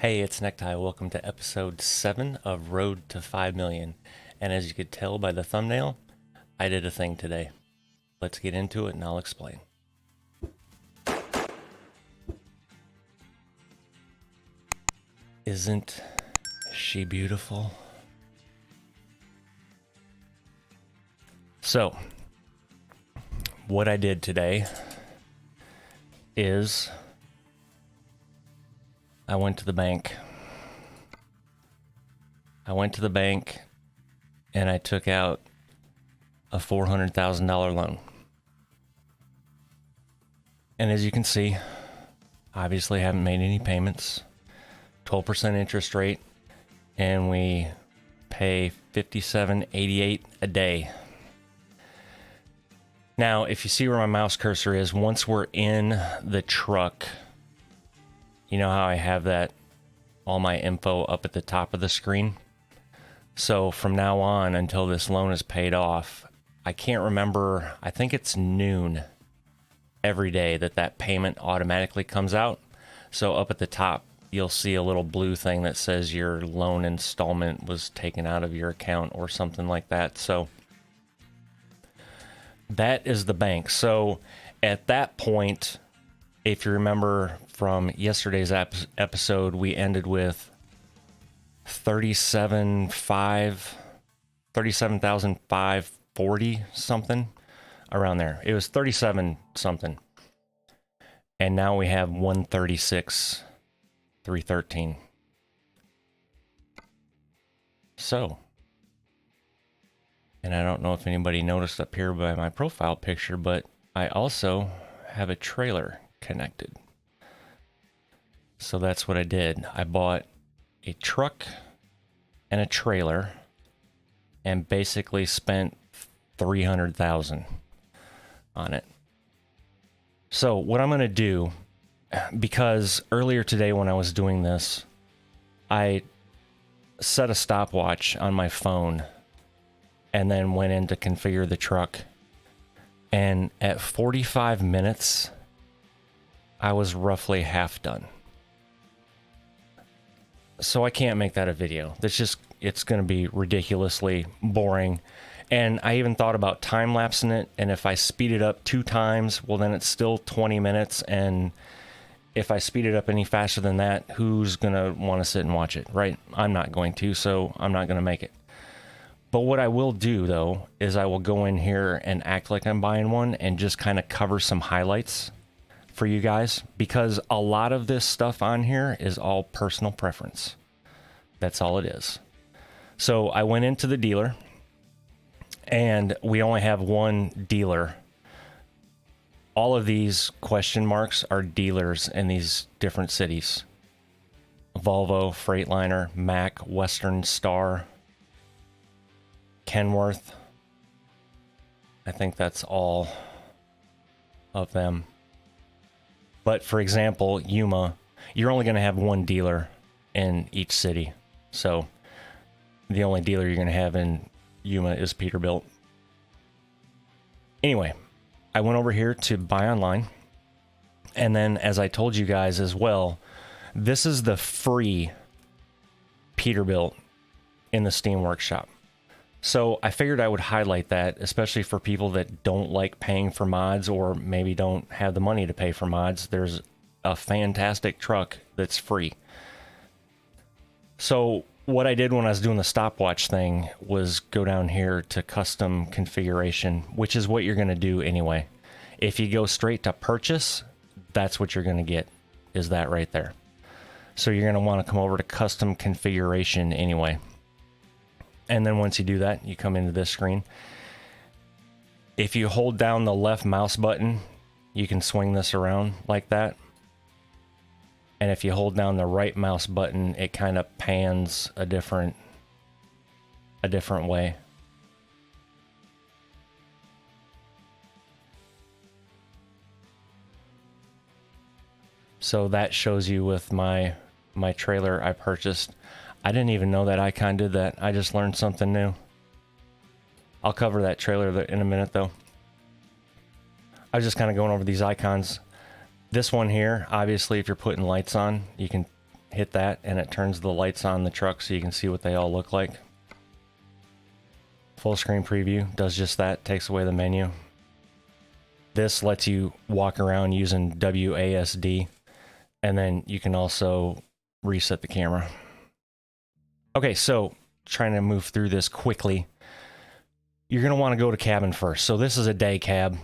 Hey, it's Necktie. Welcome to episode 7 of Road to 5 Million. And as you could tell by the thumbnail, I did a thing today. Let's get into it and I'll explain. Isn't she beautiful? So, what I did today is I went to the bank. And I took out a $400,000 loan. And as you can see, obviously haven't made any payments. 12% interest rate, and we pay $57.88 a day. Now, if you see where my mouse cursor is, once we're in the truck, you know how I have that, all my info up at the top of the screen? So from now on until this loan is paid off, I can't remember, I think it's noon every day that payment automatically comes out. So up at the top, you'll see a little blue thing that says your loan installment was taken out of your account or something like that. So that is the bank. So at that point, if you remember from yesterday's episode, we ended with 37,540 something, around there. It was 37 something. And now we have 136,313. So, and I don't know if anybody noticed up here by my profile picture, but I also have a trailer connected. So that's what I did. I bought a truck and a trailer and basically spent $300,000 on it. So what I'm going to do, because earlier today when I was doing this, I set a stopwatch on my phone and then went in to configure the truck. And at 45 minutes, I was roughly half done. So I can't make that a video. It's going to be ridiculously boring. And I even thought about time-lapsing it, and if I speed it up 2 times, well, then it's still 20 minutes, and if I speed it up any faster than that, who's going to want to sit and watch it, right? I'm not going to, so I'm not going to make it. But what I will do, though, is I will go in here and act like I'm buying one and just kind of cover some highlights for you guys, because a lot of this stuff on here is all personal preference. That's all it is. So I went into the dealer, and we only have one dealer. All of these question marks are dealers in these different cities. Volvo, Freightliner, Mack, Western Star, Kenworth. I think that's all of them. But for example, Yuma, you're only going to have one dealer in each city. So the only dealer you're going to have in Yuma is Peterbilt. Anyway, I went over here to buy online. And then, as I told you guys as well, this is the free Peterbilt in the Steam Workshop. So I figured I would highlight that, especially for people that don't like paying for mods or maybe don't have the money to pay for mods. There's a fantastic truck that's free. So what I did when I was doing the stopwatch thing was go down here to custom configuration, which is what you're going to do anyway. If you go straight to purchase, that's what you're going to get, is that right there. So you're going to want to come over to custom configuration anyway. And then once you do that, you come into this screen. If you hold down the left mouse button, you can swing this around like that. And if you hold down the right mouse button, it kind of pans a different way. So that shows you with my trailer I purchased. I didn't even know that icon did that. I just learned something new. I'll cover that trailer in a minute, though. I was just kind of going over these icons. This one here, obviously, if you're putting lights on, you can hit that and it turns the lights on the truck so you can see what they all look like. Full screen preview does just that, takes away the menu. This lets you walk around using WASD, and then you can also reset the camera. Okay, so trying to move through this quickly. You're going to want to go to cabin first. So this is a day cab.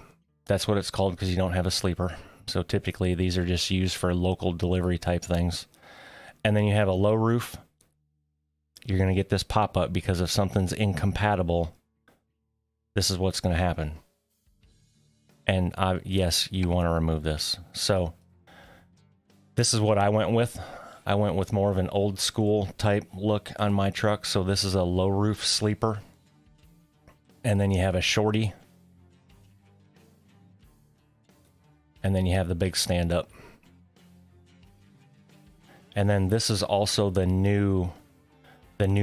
That's what it's called because you don't have a sleeper. So typically these are just used for local delivery type things. And then you have a low roof. You're going to get this pop-up because if something's incompatible, this is what's going to happen. And yes, you want to remove this. So this is what I went with. I went with more of an old school type look on my truck. So this is a low roof sleeper. And then you have a shorty. And then you have the big stand up. And then this is also the new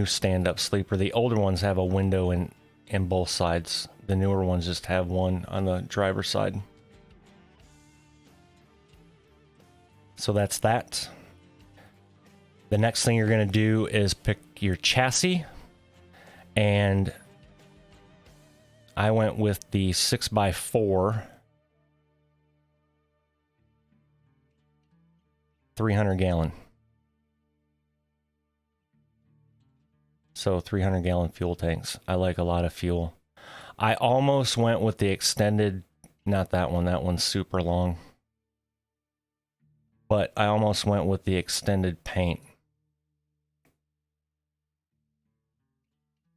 stand up sleeper. The older ones have a window in both sides. The newer ones just have one on the driver's side. So that's that. The next thing you're going to do is pick your chassis. And I went with the 6x4 300 gallon. So 300 gallon fuel tanks. I like a lot of fuel. I almost went with the extended, not that one, that one's super long. But I almost went with the extended paint.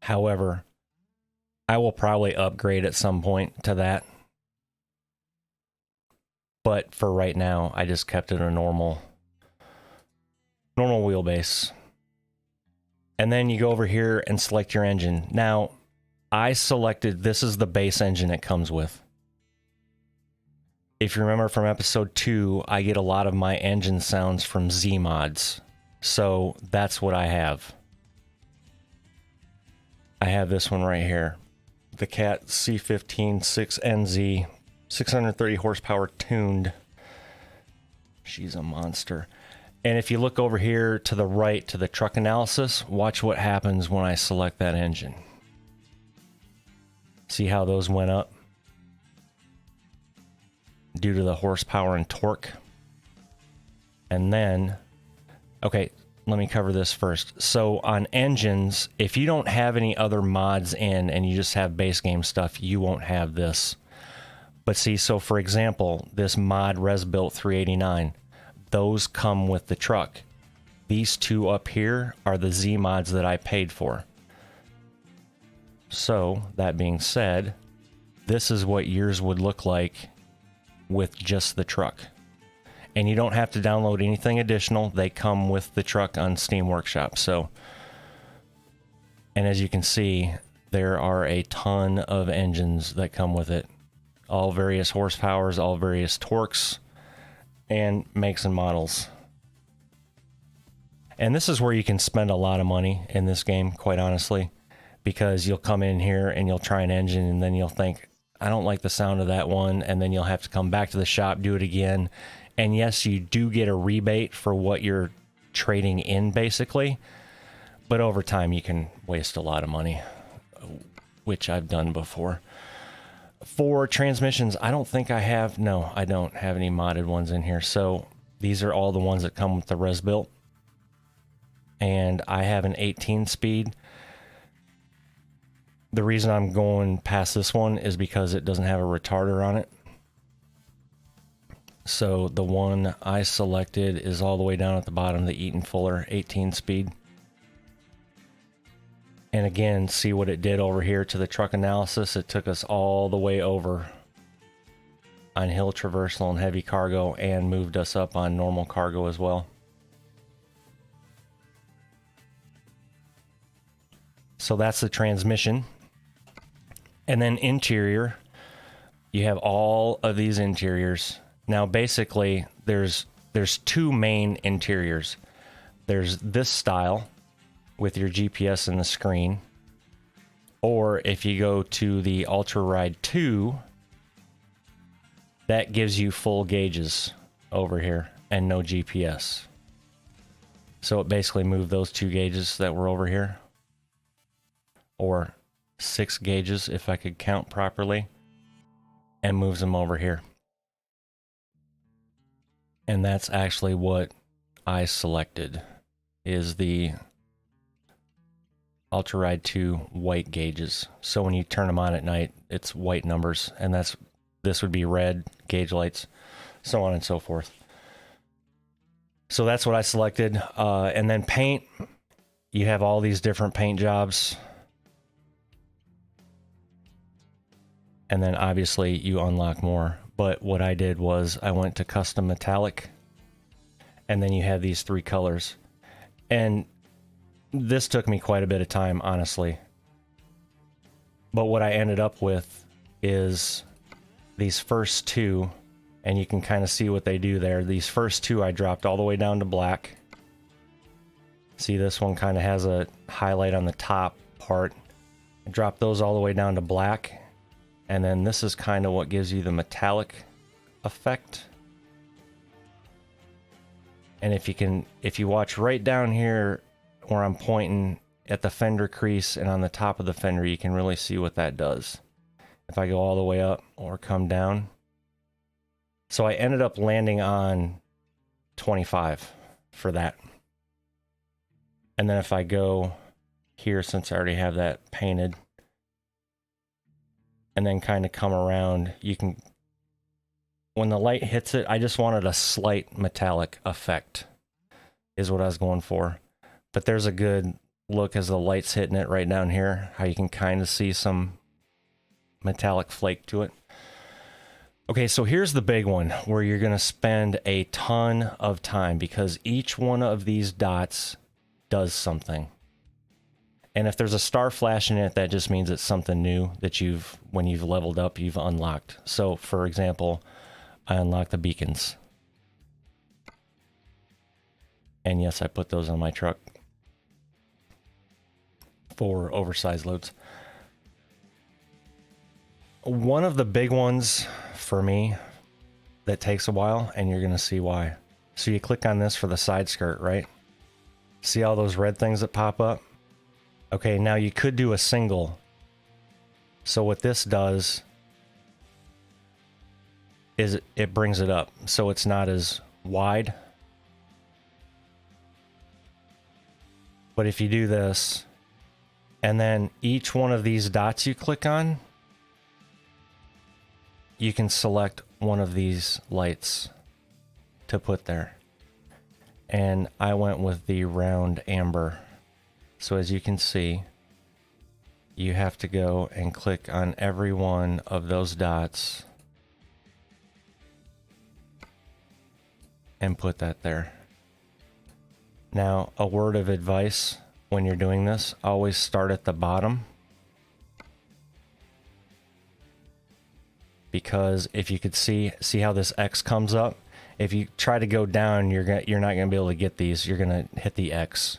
However, I will probably upgrade at some point to that. But for right now, I just kept it a normal wheelbase. And then you go over here and select your engine. Now, I selected, this is the base engine it comes with. If you remember from episode 2, I get a lot of my engine sounds from Z mods. So that's what I have. I have this one right here. The Cat C15 6NZ, 630 horsepower tuned. She's a monster. And if you look over here to the right to the truck analysis, watch what happens when I select that engine. See how those went up? Due to the horsepower and torque. And then, okay, let me cover this first. So on engines, if you don't have any other mods in and you just have base game stuff, you won't have this. But see, so for example, this mod Rezbilt 389, those come with the truck. These two up here are the Z mods that I paid for. So, that being said, this is what yours would look like with just the truck. And you don't have to download anything additional. They come with the truck on Steam Workshop. So, and as you can see, there are a ton of engines that come with it. All various horsepowers, all various torques, and makes and models. And this is where you can spend a lot of money in this game, quite honestly, because you'll come in here and you'll try an engine and then you'll think, I don't like the sound of that one, and then you'll have to come back to the shop, do it again. And yes, you do get a rebate for what you're trading in, basically, but over time you can waste a lot of money, which I've done before. For transmissions, I don't think I have, no, I don't have any modded ones in here. So these are all the ones that come with the Rezbilt. And I have an 18 speed. The reason I'm going past this one is because it doesn't have a retarder on it. So the one I selected is all the way down at the bottom, the Eaton Fuller 18 speed. And again, see what it did over here to the truck analysis. It took us all the way over on hill traversal and heavy cargo and moved us up on normal cargo as well. So that's the transmission. And then interior, you have all of these interiors. Now basically there's two main interiors. There's this style with your GPS in the screen, or if you go to the Ultra Ride 2, that gives you full gauges over here and no GPS. So it basically moved those 2 gauges that were over here, or 6 gauges if I could count properly, and moves them over here. And that's actually what I selected, is the Ultra-Ride 2 white gauges. So when you turn them on at night, it's white numbers, and this would be red gauge lights, so on and so forth. So that's what I selected. And then paint, you have all these different paint jobs. And then obviously you unlock more. But what I did was I went to custom metallic, and then you have these 3 colors. And this took me quite a bit of time, honestly. But what I ended up with is these first 2, and you can kind of see what they do there. These first 2 I dropped all the way down to black. See, this one kind of has a highlight on the top part. I dropped those all the way down to black. And then this is kind of what gives you the metallic effect. And if you watch right down here where I'm pointing at the fender crease and on the top of the fender, you can really see what that does. If I go all the way up or come down. So I ended up landing on 25 for that. And then if I go here, since I already have that painted, and then kind of come around, you can, when the light hits it, I just wanted a slight metallic effect is what I was going for. But there's a good look as the light's hitting it right down here, how you can kind of see some metallic flake to it. Okay, so here's the big one where you're going to spend a ton of time, because each one of these dots does something. And if there's a star flash in it, that just means it's something new that when you've leveled up, you've unlocked. So, for example, I unlocked the beacons. And yes, I put those on my truck for oversized loads. One of the big ones for me that takes a while, and you're going to see why. So you click on this for the side skirt, right? See all those red things that pop up? Okay, now you could do a single. So what this does is it brings it up so it's not as wide. But if you do this, and then each one of these dots you click on, you can select one of these lights to put there. And I went with the round amber. So as you can see, you have to go and click on every one of those dots and put that there. Now, a word of advice when you're doing this, always start at the bottom. Because if you could see how this X comes up, if you try to go down, you're not going to be able to get these. You're going to hit the X.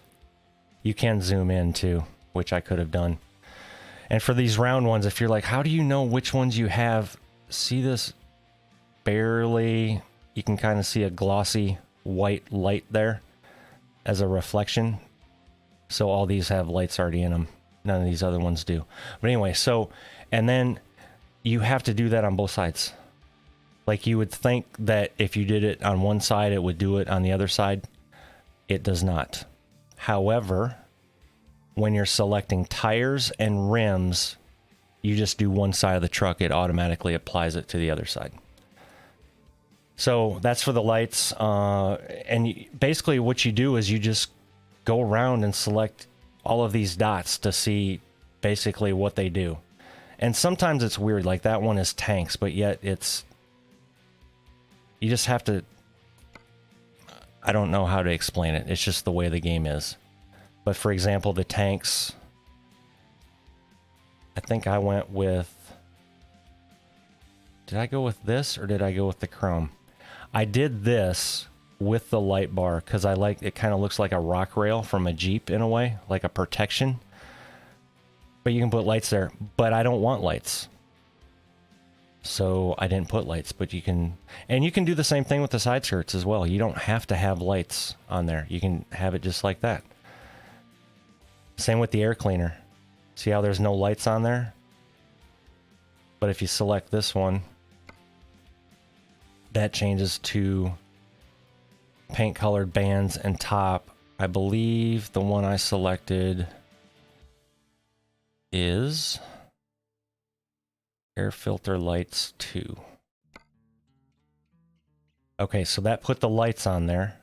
You can zoom in too, which I could have done. And for these round ones, if you're like, how do you know which ones you have? See this barely, you can kind of see a glossy white light there as a reflection. So all these have lights already in them. None of these other ones do. But anyway, so, and then you have to do that on both sides. Like you would think that if you did it on one side, it would do it on the other side. It does not. However, when you're selecting tires and rims, you just do one side of the truck. It automatically applies it to the other side. So that's for the lights. And basically what you do is you just go around and select all of these dots to see basically what they do. And sometimes it's weird, like that one is tanks, but yet it's, you just have to, I don't know how to explain it. It's just the way the game is. But for example, the tanks, I think I went with, did I go with this or did I go with the chrome? I did this with the light bar because I like, it kind of looks like a rock rail from a Jeep in a way, like a protection. But you can put lights there, but I don't want lights. So I didn't put lights, but you can do the same thing with the side skirts as well. You don't have to have lights on there. You can have it just like that. Same with the air cleaner. See how there's no lights on there? But if you select this one, that changes to paint colored bands and top. I believe the one I selected is air filter lights 2. Okay, so that put the lights on there.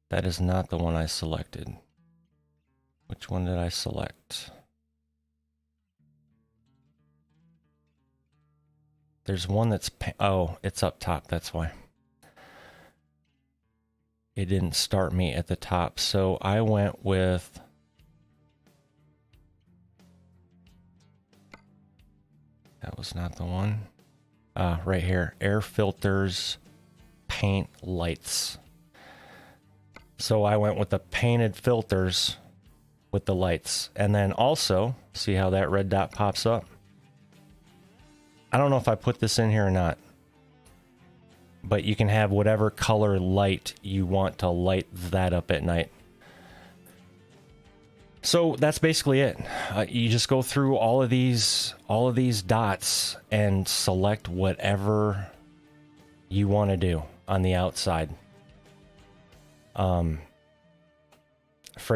That is not the one I selected. Which one did I select? There's one that's... Oh, it's up top, that's why. It didn't start me at the top, so I went with... That was not the one. Right here. Air filters, paint lights. So I went with the painted filters with the lights. And then also, see how that red dot pops up? I don't know if I put this in here or not. But you can have whatever color light you want to light that up at night. So that's basically it. You just go through all of these dots and select whatever you want to do on the outside. For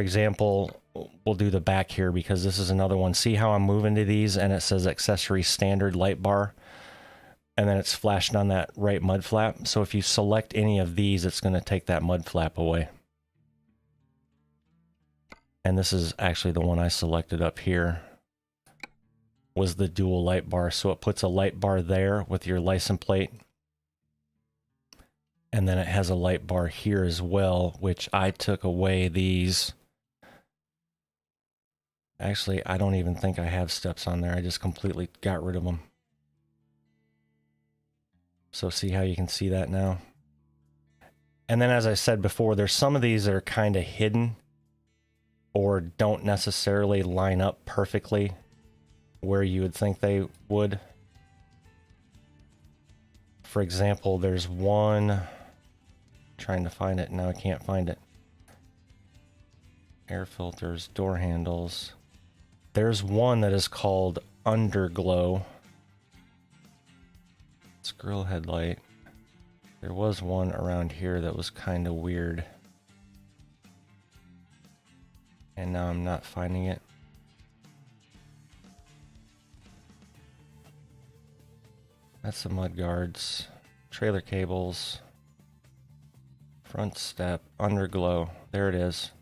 example, we'll do the back here because this is another one. See how I'm moving to these and it says accessory standard light bar, and then it's flashing on that right mud flap. So if you select any of these, it's going to take that mud flap away. And this is actually the one I selected up here, was the dual light bar. So it puts a light bar there with your license plate. And then it has a light bar here as well, which I took away these. Actually, I don't even think I have steps on there. I just completely got rid of them. So see how you can see that now? And then as I said before, there's some of these that are kind of hidden or don't necessarily line up perfectly where you would think they would. For example, there's one, trying to find it, now I can't find it. Air filters, door handles. There's one that is called Underglow. It's grill headlight. There was one around here that was kind of weird. And now I'm not finding it. That's the mud guards, trailer cables, front step, underglow. There it is.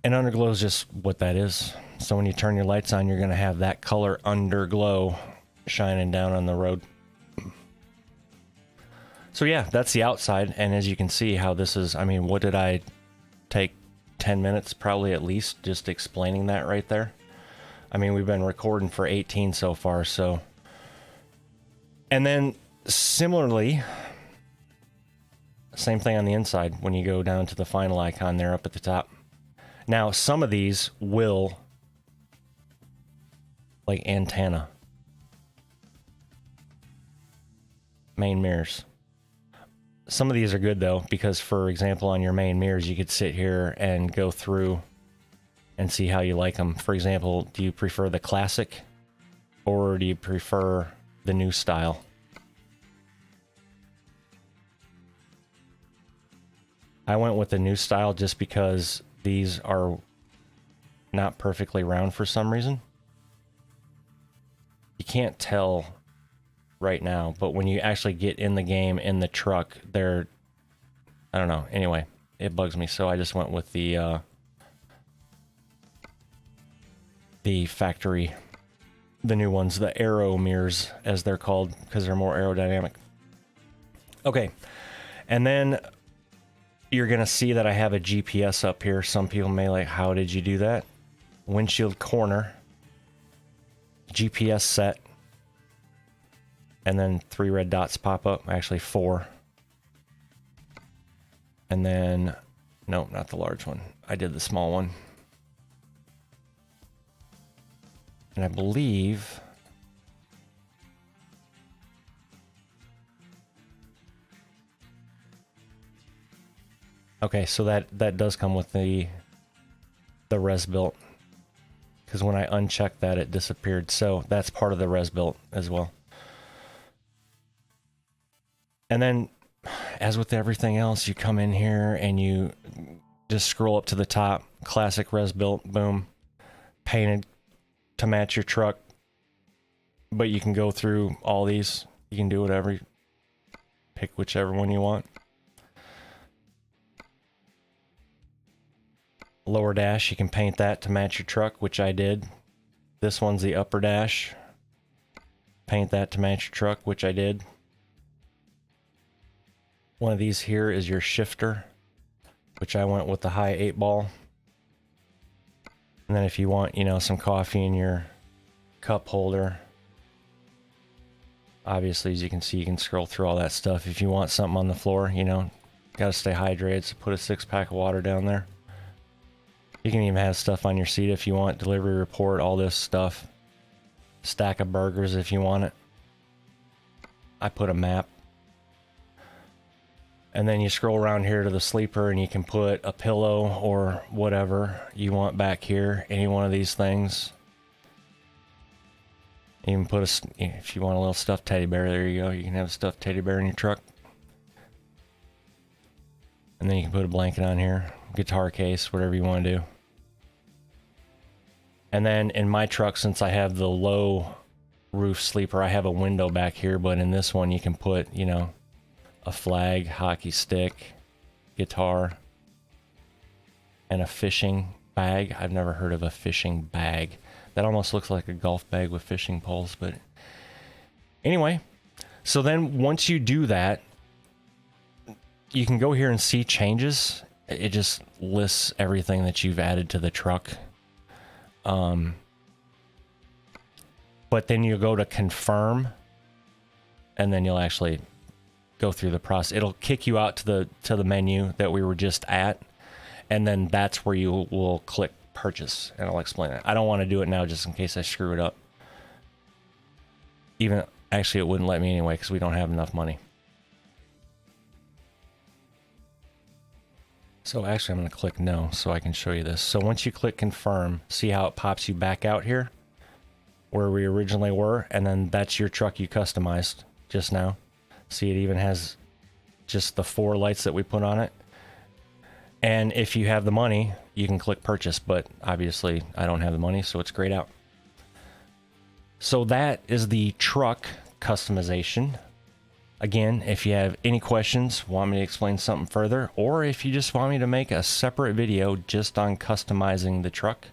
And underglow is just what that is. So when you turn your lights on, you're going to have that color underglow shining down on the road. So yeah, that's the outside. And as you can see how this is, I mean, what did I take? 10 minutes probably at least just explaining that right there. I mean, we've been recording for 18 so far, so. And then similarly, same thing on the inside when you go down to the final icon there up at the top. Now, some of these will, like antenna, main mirrors. Some of these are good though, because for example, on your main mirrors, you could sit here and go through and see how you like them. For example, do you prefer the classic or do you prefer the new style? I went with the new style just because these are not perfectly round for some reason. You can't tell right now, but when you actually get in the game in the truck, they're, I don't know, anyway, it bugs me, so I just went with the factory, the new ones, the aero mirrors as they're called, because they're more aerodynamic. Okay, and then you're gonna see that I have a GPS up here. Some people may like, how did you do that? Windshield corner, GPS set, and then 3 red dots pop up, actually 4. And then, no, not the large one. I did the small one. And I believe Okay, so that does come with the Rezbilt, because when I unchecked that, it disappeared. So that's part of the Rezbilt as well. And then, as with everything else, you come in here and you just scroll up to the top. Classic Rezbilt, boom, painted to match your truck. But you can go through all these. You can do whatever. Pick whichever one you want. Lower dash, you can paint that to match your truck, which I did. This one's the upper dash. Paint that to match your truck, which I did. One of these here is your shifter, which I went with the high 8-ball. And then if you want, you know, some coffee in your cup holder, obviously, as you can see, you can scroll through all that stuff. If you want something on the floor, you know, gotta stay hydrated, so put a 6-pack of water down there. You can even have stuff on your seat if you want, delivery report, all this stuff. Stack of burgers if you want it. I put a map. And then you scroll around here to the sleeper and you can put a pillow or whatever you want back here. Any one of these things. You can put if you want a little stuffed teddy bear, there you go. You can have a stuffed teddy bear in your truck. And then you can put a blanket on here, guitar case, whatever you want to do. And then in my truck, since I have the low roof sleeper, I have a window back here, but in this one you can put, you know, a flag, hockey stick, guitar, and a fishing bag. I've never heard of a fishing bag. That almost looks like a golf bag with fishing poles, but anyway. So then once you do that, you can go here and see changes. It just lists everything that you've added to the truck. But then you go to confirm, and then you'll actually go through the process. It'll kick you out to the menu that we were just at, and then that's where you will click purchase, and I'll explain it. I don't want to do it now just in case I screw it up. Even actually, it wouldn't let me anyway because we don't have enough money. So actually, I'm going to click no so I can show you this. So once you click confirm, see how it pops you back out here where we originally were, and then that's your truck you customized just now. See, it even has just the 4 lights that we put on it. And if you have the money, you can click purchase, but obviously I don't have the money, so it's grayed out. So that is the truck customization. Again, if you have any questions, want me to explain something further, or if you just want me to make a separate video just on customizing the truck,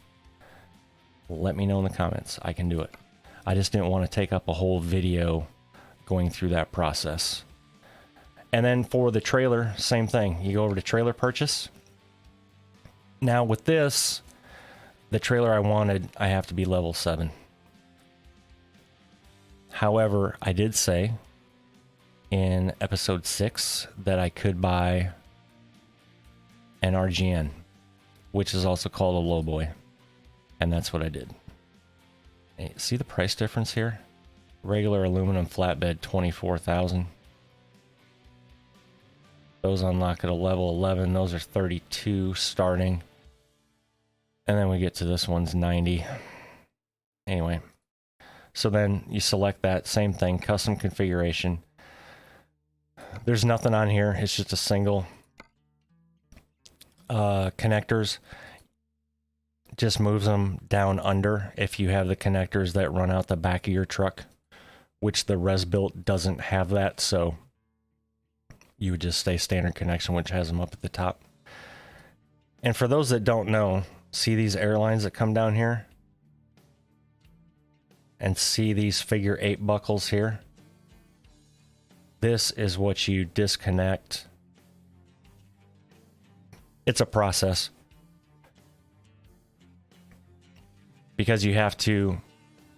let me know in the comments. I can do it. I just didn't want to take up a whole video going through that process. And then for the trailer, same thing. You go over to trailer purchase. Now with this, the trailer I wanted, I have to be level 7. However, I did say in episode 6 that I could buy an RGN, which is also called a lowboy. And that's what I did. Hey, see the price difference here? Regular aluminum flatbed, $24,000. Those unlock at a level 11. Those are 32 starting. And then we get to this one's 90. Anyway. So then you select that same thing, custom configuration. There's nothing on here. It's just a single connectors. Just moves them down under if you have the connectors that run out the back of your truck, which the Rezbilt doesn't have that, so you would just stay standard connection, which has them up at the top. And for those that don't know, see these airlines that come down here? And see these figure 8 buckles here? This is what you disconnect. It's a process. Because you have to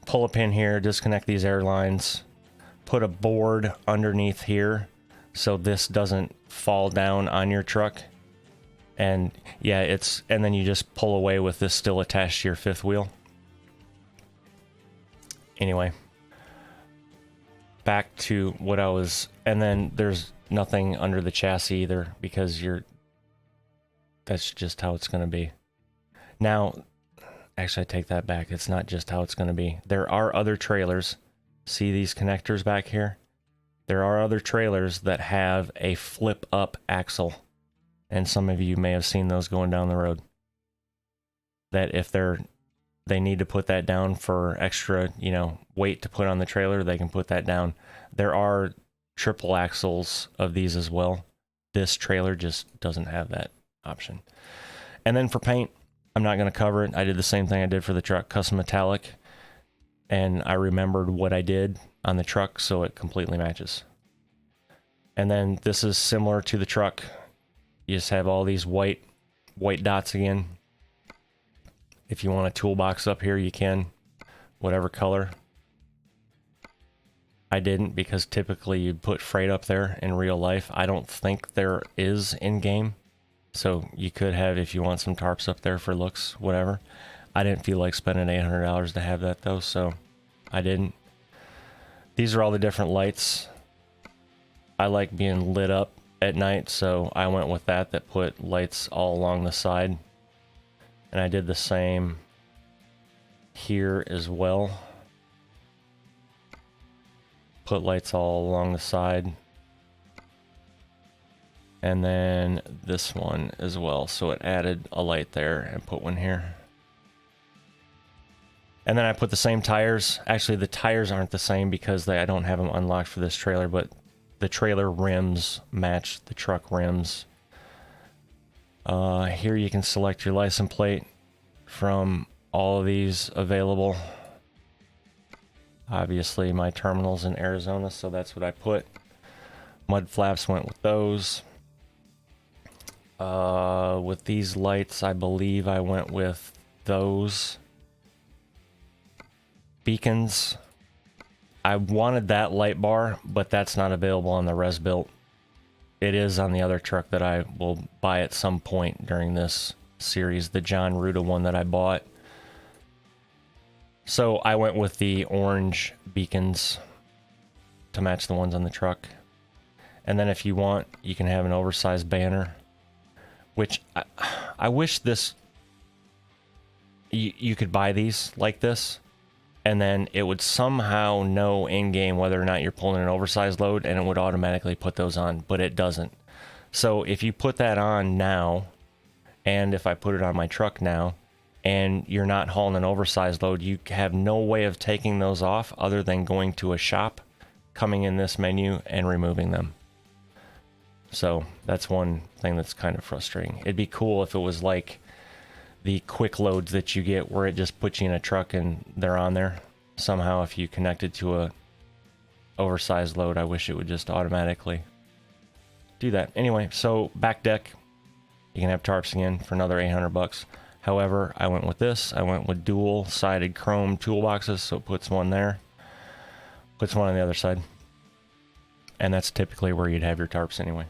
pull a pin here, disconnect these airlines, put a board underneath here so this doesn't fall down on your truck. And yeah, and then you just pull away with this still attached to your 5th wheel. Anyway, back to what I was, and then there's nothing under the chassis either because that's just how it's going to be. Now, actually, I take that back. It's not just how it's going to be. There are other trailers. See these connectors back here? There are other trailers that have a flip-up axle. And some of you may have seen those going down the road. That if they need to put that down for extra, you know, weight to put on the trailer, they can put that down. There are triple axles of these as well. This trailer just doesn't have that option. And then for paint, I'm not going to cover it. I did the same thing I did for the truck, custom metallic. And I remembered what I did on the truck, so it completely matches. And then this is similar to the truck. You just have all these white dots again. If you want a toolbox up here, you can. Whatever color. I didn't, because typically you'd put freight up there in real life. I don't think there is in-game. So you could have, if you want some tarps up there for looks, whatever. I didn't feel like spending $800 to have that though, so I didn't. These are all the different lights. I like being lit up at night, so I went with that put lights all along the side. And I did the same here as well. Put lights all along the side. And then this one as well. So it added a light there and put one here. And then I put the same tires. Actually, the tires aren't the same because I don't have them unlocked for this trailer, but the trailer rims match the truck rims. Here you can select your license plate from all of these available. Obviously my terminal's in Arizona, so that's what I put. Mud flaps went with those. With these lights, I believe I went with those. Beacons. I wanted that light bar, but that's not available on the Rezbilt. It is on the other truck that I will buy at some point during this series, the John Ruda one that I bought. So I went with the orange beacons to match the ones on the truck. And then if you want, you can have an oversized banner, which I wish this, you could buy these like this, and then it would somehow know in-game whether or not you're pulling an oversized load, and it would automatically put those on, but it doesn't. So if you put that on now, and if I put it on my truck now, and you're not hauling an oversized load, you have no way of taking those off other than going to a shop, coming in this menu, and removing them. So that's one thing that's kind of frustrating. It'd be cool if it was like the quick loads that you get where it just puts you in a truck and they're on there. Somehow if you connect it to a oversized load, I wish it would just automatically do that. Anyway, so back deck, you can have tarps again for another 800 bucks. However, I went with this. I went with dual sided chrome toolboxes, so it puts one there, puts one on the other side. And that's typically where you'd have your tarps anyway.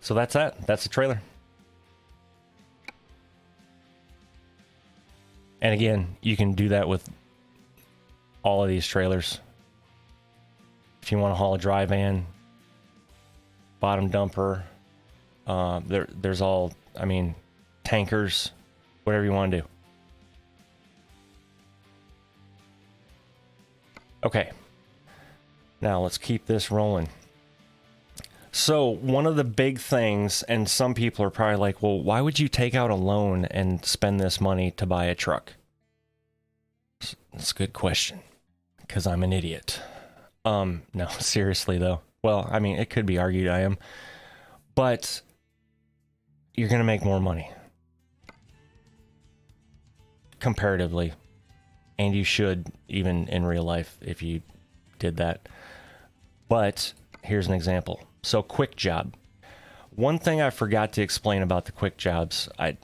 So that's that. That's the trailer. And again, you can do that with all of these trailers. If you want to haul a dry van, bottom dumper, there's all, I mean, tankers, whatever you want to do. Okay. Now let's keep this rolling. So one of the big things, and some people are probably like, well, why would you take out a loan and spend this money to buy a truck? That's a good question, because I'm an idiot. No, seriously though. Well, I mean, it could be argued I am, but you're going to make more money comparatively, and you should even in real life if you did that. But here's an example. So quick job. One thing I forgot to explain about the quick jobs, I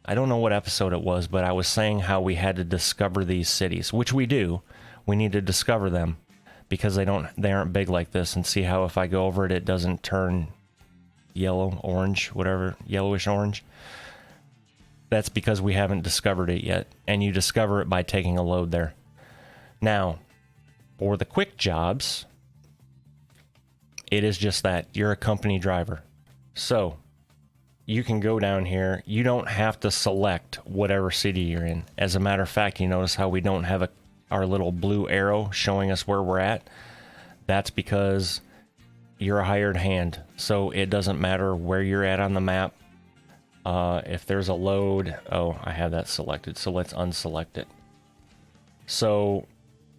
don't know what episode it was, but I was saying how we had to discover these cities, which we do. We need to discover them because they aren't big like this, and see how if I go over it, it doesn't turn yellow, orange, whatever, yellowish orange. That's because we haven't discovered it yet, and you discover it by taking a load there. Now, for the quick jobs, It is just that. You're a company driver. So you can go down here. You don't have to select whatever city you're in. As a matter of fact, you notice how we don't have our little blue arrow showing us where we're at? That's because you're a hired hand. So it doesn't matter where you're at on the map. If there's a load, oh, I have that selected. So let's unselect it. So,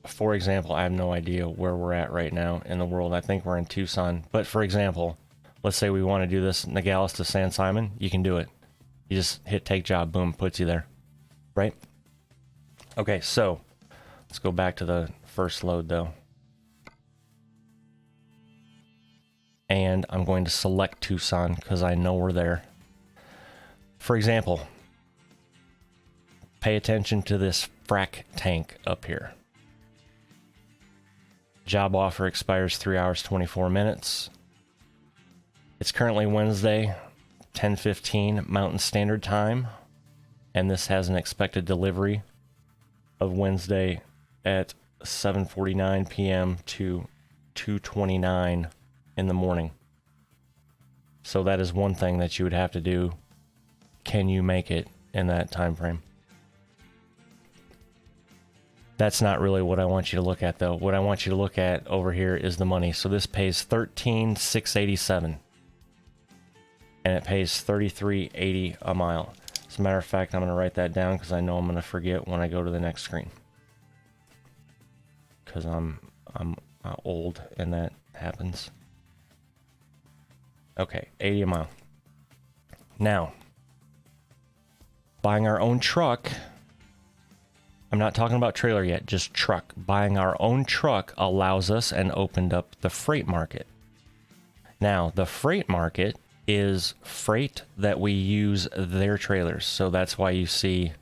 for example, I have no idea where we're at right now in the world. I think we're in Tucson. But for example, let's say we want to do this Nogales to San Simon. You can do it. You just hit take job, boom, puts you there. Right? Okay, so let's go back to the first load though. And I'm going to select Tucson because I know we're there. For example, pay attention to this frac tank up here. Job offer expires 3 hours, 24 minutes. It's currently Wednesday, 10:15 Mountain Standard Time. And this has an expected delivery of Wednesday at 7:49 p.m. to 2:29 in the morning. So that is one thing that you would have to do. Can you make it in that time frame? That's not really what I want you to look at though. What I want you to look at over here is the money. So this pays $13,687 and it pays $33.80 a mile. As a matter of fact, I'm going to write that down because I know I'm going to forget when I go to the next screen. Because I'm old and that happens. Okay, 80 a mile. Now, buying our own truck, I'm not talking about trailer yet, just truck. Buying our own truck allows us and opened up the freight market. Now, the freight market is freight that we use their trailers. So that's why you see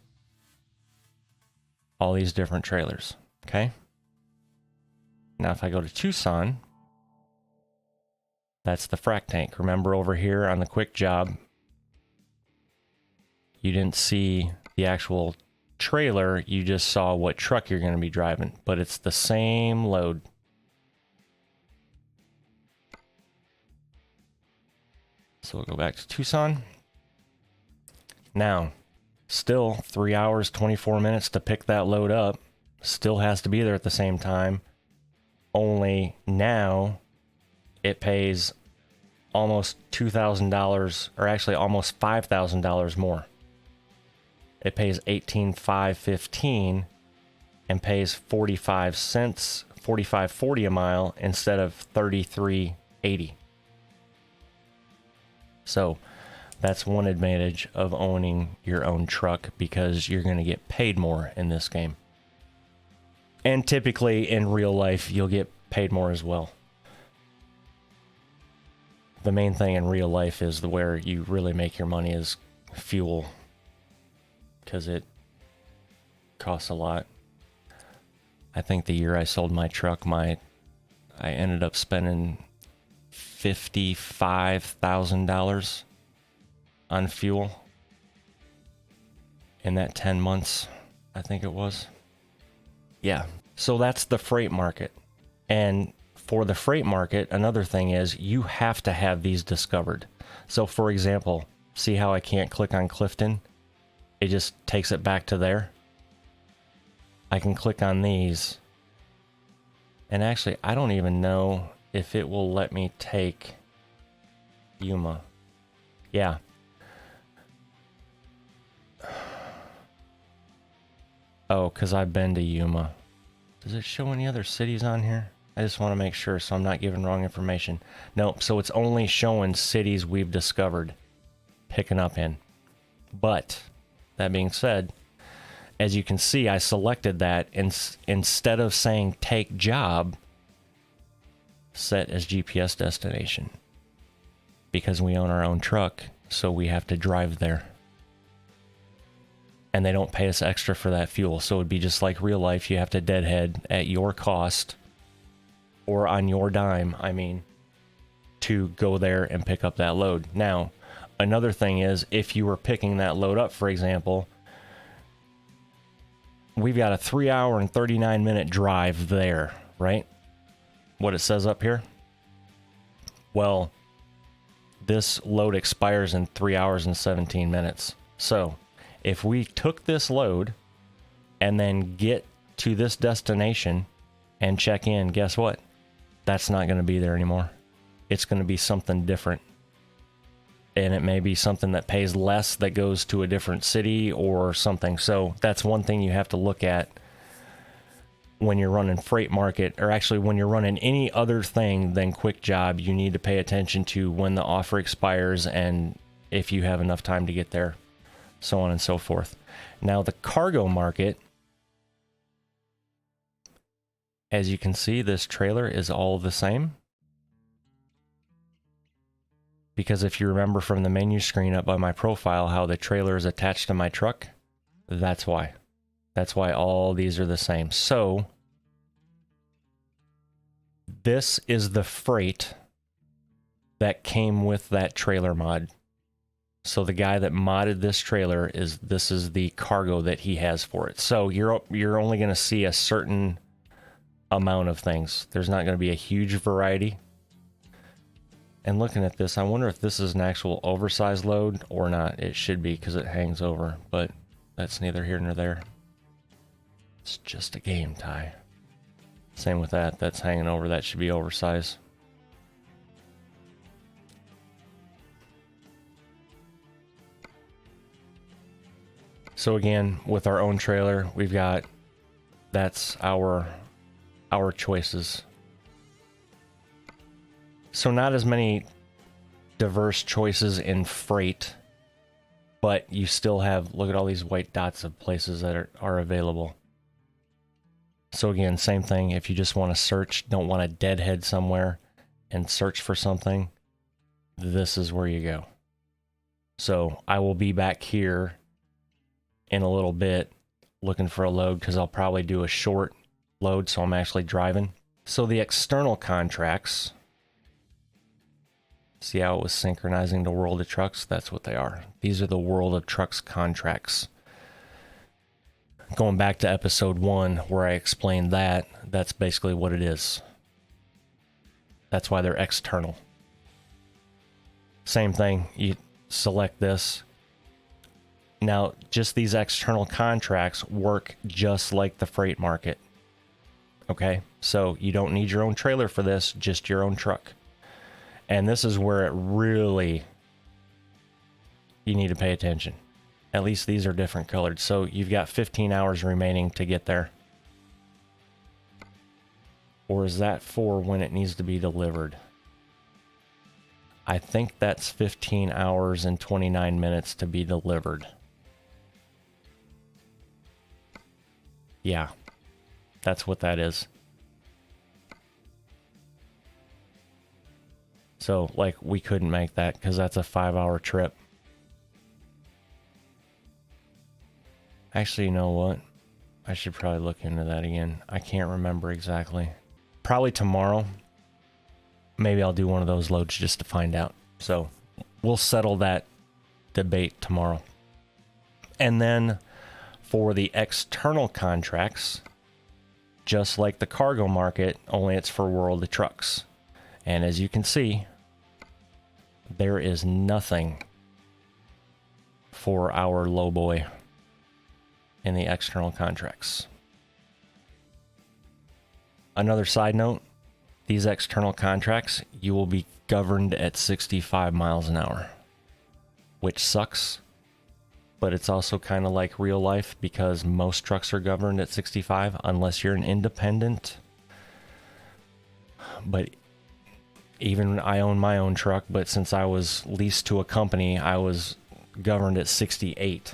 all these different trailers, okay? Now, if I go to Tucson, that's the frac tank. Remember over here on the quick job, you didn't see the actual trailer, you just saw what truck you're going to be driving, but it's the same load. So we'll go back to Tucson. Now, still 3 hours, 24 minutes to pick that load up. Still has to be there at the same time. Only now it pays almost $2,000, or actually almost $5,000 more. It pays $18,515 and pays 45 cents, $45.40 a mile instead of $33.80. So that's one advantage of owning your own truck, because you're going to get paid more in this game. And typically in real life, you'll get paid more as well. The main thing in real life is where you really make your money is fuel, because it costs a lot. I think the year I sold my truck, I ended up spending $55,000 on fuel in that 10 months, I think it was. Yeah, so that's the freight market. And for the freight market, another thing is you have to have these discovered. So for example, see how I can't click on Clifton? It just takes it back to there. I can click on these. And actually, I don't even know if it will let me take Yuma. Yeah. Oh, because I've been to Yuma. Does it show any other cities on here? I just want to make sure so I'm not giving wrong information. Nope, so it's only showing cities we've discovered picking up in. But that being said, as you can see, I selected that, and instead of saying take job, set as GPS destination, because we own our own truck, so we have to drive there. And they don't pay us extra for that fuel, so it'd be just like real life. You have to deadhead at your cost, or on your dime, I mean, to go there and pick up that load. Now, another thing is, if you were picking that load up, for example, we've got a 3 hour and 39 minute drive there, right? What it says up here, Well, this load expires in 3 hours and 17 minutes. So if we took this load and then get to this destination and check in, guess what? That's not going to be there anymore. It's going to be something different. And it may be something that pays less that goes to a different city or something. So that's one thing you have to look at when you're running freight market, or actually when you're running any other thing than quick job. You need to pay attention to when the offer expires and if you have enough time to get there, so on and so forth. Now the cargo market, as you can see, this trailer is all the same. Because if you remember from the menu screen up by my profile how the trailer is attached to my truck, that's why. That's why all these are the same. So this is the freight that came with that trailer mod. So the guy that modded this trailer this is the cargo that he has for it. So you're only going to see a certain amount of things. There's not going to be a huge variety. And looking at this, I wonder if this is an actual oversized load or not. It should be because it hangs over, but that's neither here nor there. It's just a game tie. Same with that. That's hanging over. That should be oversized. So again, with our own trailer, we've got, that's our choices. So not as many diverse choices in freight, but you still have, look at all these white dots of places that are available. So again, same thing. If you just want to search, don't want to deadhead somewhere and search for something, this is where you go. So I will be back here in a little bit looking for a load because I'll probably do a short load, so I'm actually driving. So the external contracts, see how it was synchronizing to World of Trucks? That's what they are. These are the World of Trucks contracts. Going back to episode 1 where I explained that, that's basically what it is. That's why they're external. Same thing, you select this. Now, just these external contracts work just like the freight market. Okay, so you don't need your own trailer for this, just your own truck. And this is where it really, you need to pay attention. At least these are different colored. So you've got 15 hours remaining to get there. Or is that for when it needs to be delivered? I think that's 15 hours and 29 minutes to be delivered. Yeah, that's what that is. So, like, we couldn't make that because that's a 5-hour trip. Actually, you know what? I should probably look into that again. I can't remember exactly. Probably tomorrow. Maybe I'll do one of those loads just to find out. So, we'll settle that debate tomorrow. And then, for the external contracts, just like the cargo market, only it's for World of Trucks. And as you can see, there is nothing for our low boy in the external contracts. Another side note, these external contracts, you will be governed at 65 miles an hour, which sucks, but it's also kind of like real life because most trucks are governed at 65 unless you're an independent. But even I own my own truck, but since I was leased to a company, I was governed at 68.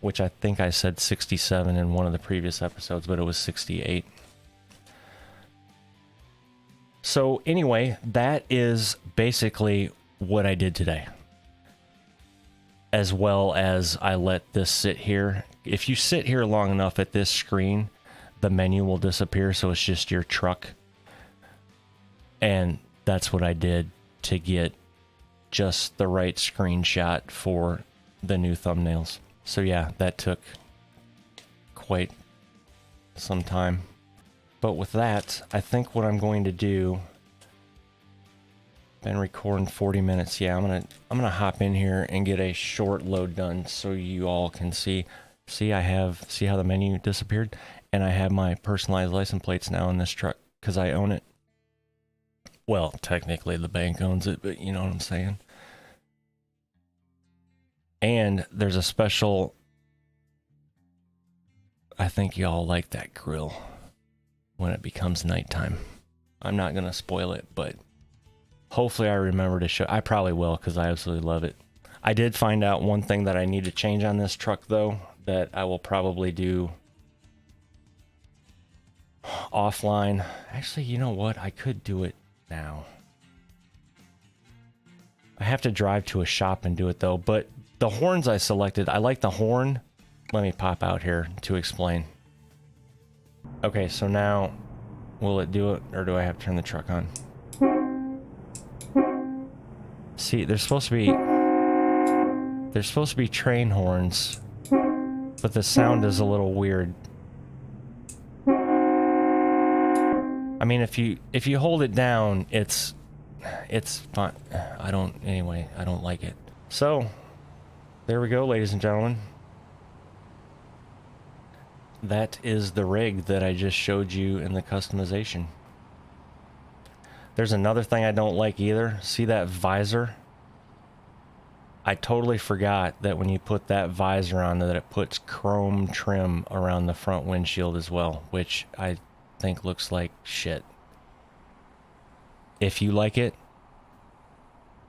Which I think I said 67 in one of the previous episodes, but it was 68. So anyway, that is basically what I did today. As well as I let this sit here. If you sit here long enough at this screen, the menu will disappear, so it's just your truck. And that's what I did to get just the right screenshot for the new thumbnails. So yeah, that took quite some time. But with that, I think what I'm going to do Been recording 40 minutes. Yeah, I'm gonna hop in here and get a short load done so you all can see. See how the menu disappeared? And I have my personalized license plates now in this truck because I own it. Well, technically the bank owns it, but you know what I'm saying. And there's a special, I think y'all like that grill when it becomes nighttime. I'm not gonna spoil it, but hopefully I remember to show. I probably will because I absolutely love it. I did find out one thing that I need to change on this truck though, that I will probably do offline. Actually, you know what? I could do it now. I have to drive to a shop and do it though, but the horns I selected, I like the horn. Let me pop out here to explain. Okay, so now will it do it or do I have to turn the truck on? See, there's supposed to be train horns, but the sound is a little weird. I mean, if you hold it down, it's fine. I don't like it. So, there we go, ladies and gentlemen. That is the rig that I just showed you in the customization. There's another thing I don't like either. See that visor? I totally forgot that when you put that visor on, that it puts chrome trim around the front windshield as well, which I think looks like shit. If you like it,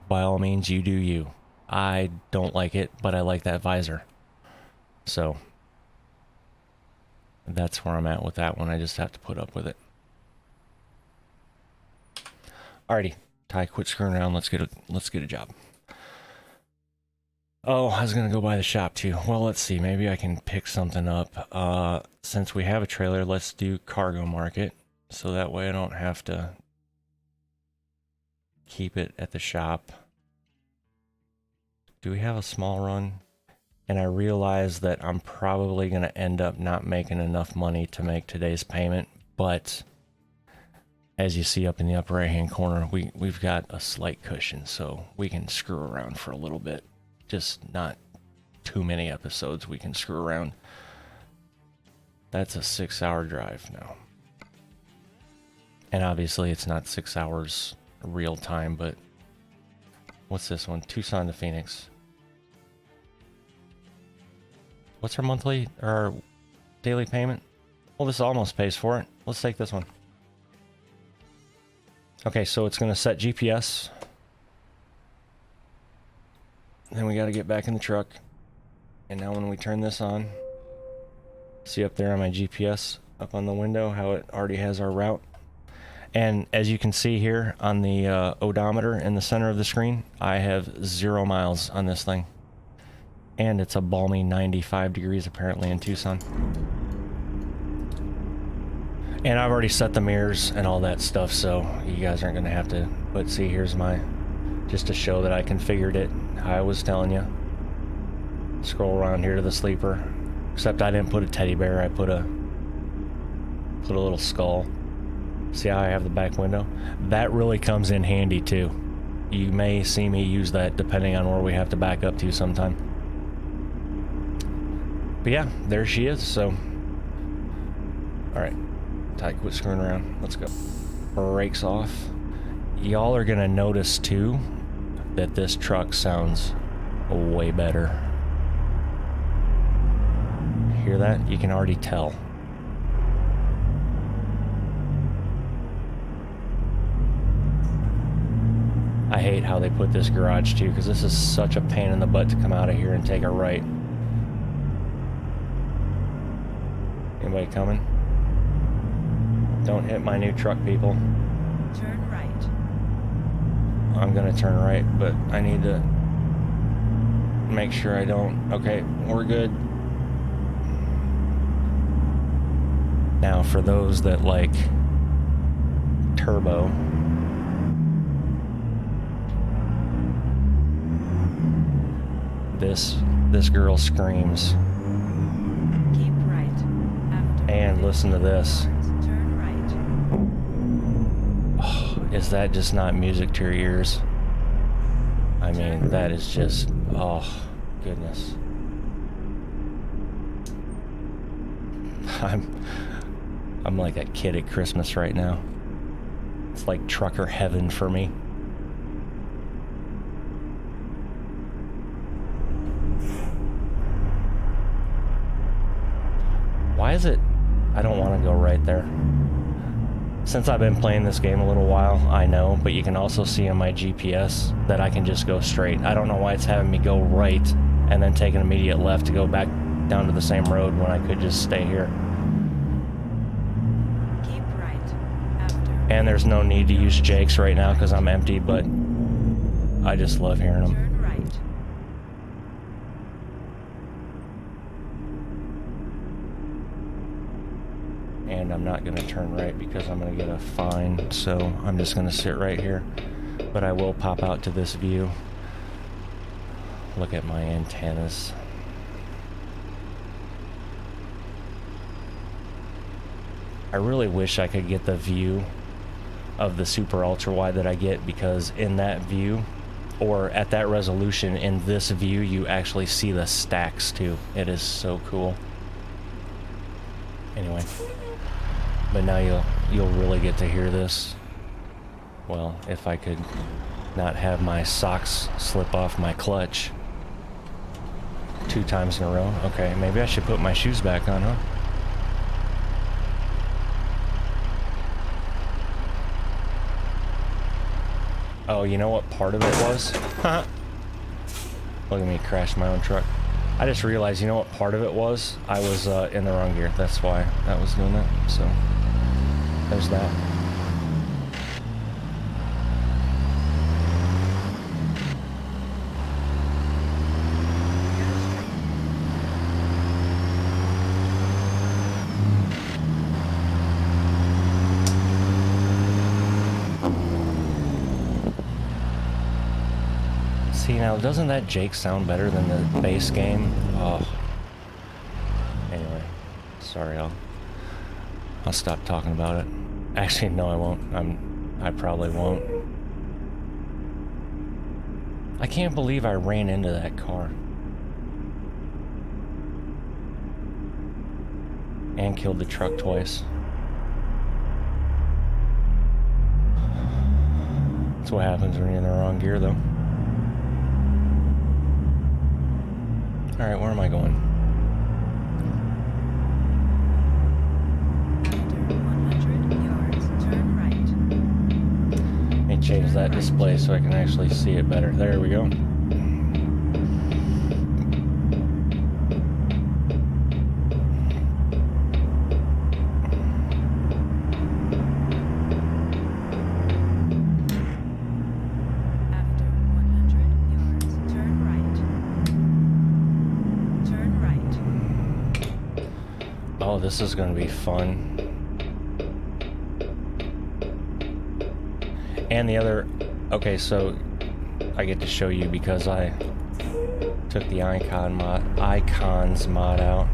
by all means, you do you. I don't like it, but I like that visor. So, that's where I'm at with that one. I just have to put up with it. Alrighty, Ty, quit screwing around. Let's get a job. Oh, I was gonna go by the shop too. Well, let's see. Maybe I can pick something up. Since we have a trailer, let's do cargo market, so that way I don't have to keep it at the shop. Do we have a small run? And I realize that I'm probably gonna end up not making enough money to make today's payment, but as you see up in the upper right hand corner, we've got a slight cushion, so we can screw around for a little bit. Just not too many episodes we can screw around. That's a 6-hour drive now. And obviously it's not 6 hours real time, but what's this one? Tucson to Phoenix. What's our monthly or daily payment? Well, this almost pays for it. Let's take this one. Okay, so it's going to set GPS. Then we got to get back in the truck. And now when we turn this on, see up there on my GPS, up on the window, how it already has our route. And as you can see here on the odometer in the center of the screen, I have 0 miles on this thing. And it's a balmy 95 degrees apparently in Tucson. And I've already set the mirrors and all that stuff, so you guys aren't going to have to. But see, here's my, just to show that I configured it how I was telling you. Scroll around here to the sleeper. Except I didn't put a teddy bear, I put a little skull. See how I have the back window? That really comes in handy too. You may see me use that depending on where we have to back up to sometime. But yeah, there she is, so. Alright. Ty, quit screwing around. Let's go. Brakes off. Y'all are gonna notice too that this truck sounds way better. Hear that? You can already tell. I hate how they put this garage too, because this is such a pain in the butt to come out of here and take a right. Anybody coming? Don't hit my new truck, people. Turn right. I'm gonna turn right, but I need to make sure I don't. Okay, we're good. Now, for those that like turbo, this girl screams. Keep right. After And listen to this. turn right. Oh, is that just not music to your ears? I mean, that is just, oh, goodness. I'm like a kid at Christmas right now. It's like trucker heaven for me. Why is it? I don't want to go right there. Since I've been playing this game a little while, I know, but you can also see on my GPS that I can just go straight. I don't know why it's having me go right and then take an immediate left to go back down to the same road when I could just stay here. Keep right after. And there's no need to use Jake's right now because I'm empty, but I just love hearing them. Turn right. And I'm not going to turn right because I'm going to get a fine, so I'm just going to sit right here. But I will pop out to this view. Look at my antennas. I really wish I could get the view of the super ultra wide that I get, because in that view, or at that resolution, in this view, you actually see the stacks too. It is so cool. Anyway. But now you'll really get to hear this. Well, if I could not have my socks slip off my clutch 2 times in a row. Okay, maybe I should put my shoes back on, huh? Oh, you know what part of it was? Look at me crash my own truck. I just realized, you know what part of it was? I was in the wrong gear. That's why I was doing that. So, there's that. See, now doesn't that Jake sound better than the base game? Oh. Anyway, sorry, I'll stop talking about it. Actually, no, I won't. I probably won't. I can't believe I ran into that car. And killed the truck twice. That's what happens when you're in the wrong gear, though. Alright, where am I going? After 100 yards, turn right. Let me change that display so I can actually see it better. There we go. Oh, this is going to be fun. And the other... Okay, so I get to show you because I took the icons mod out.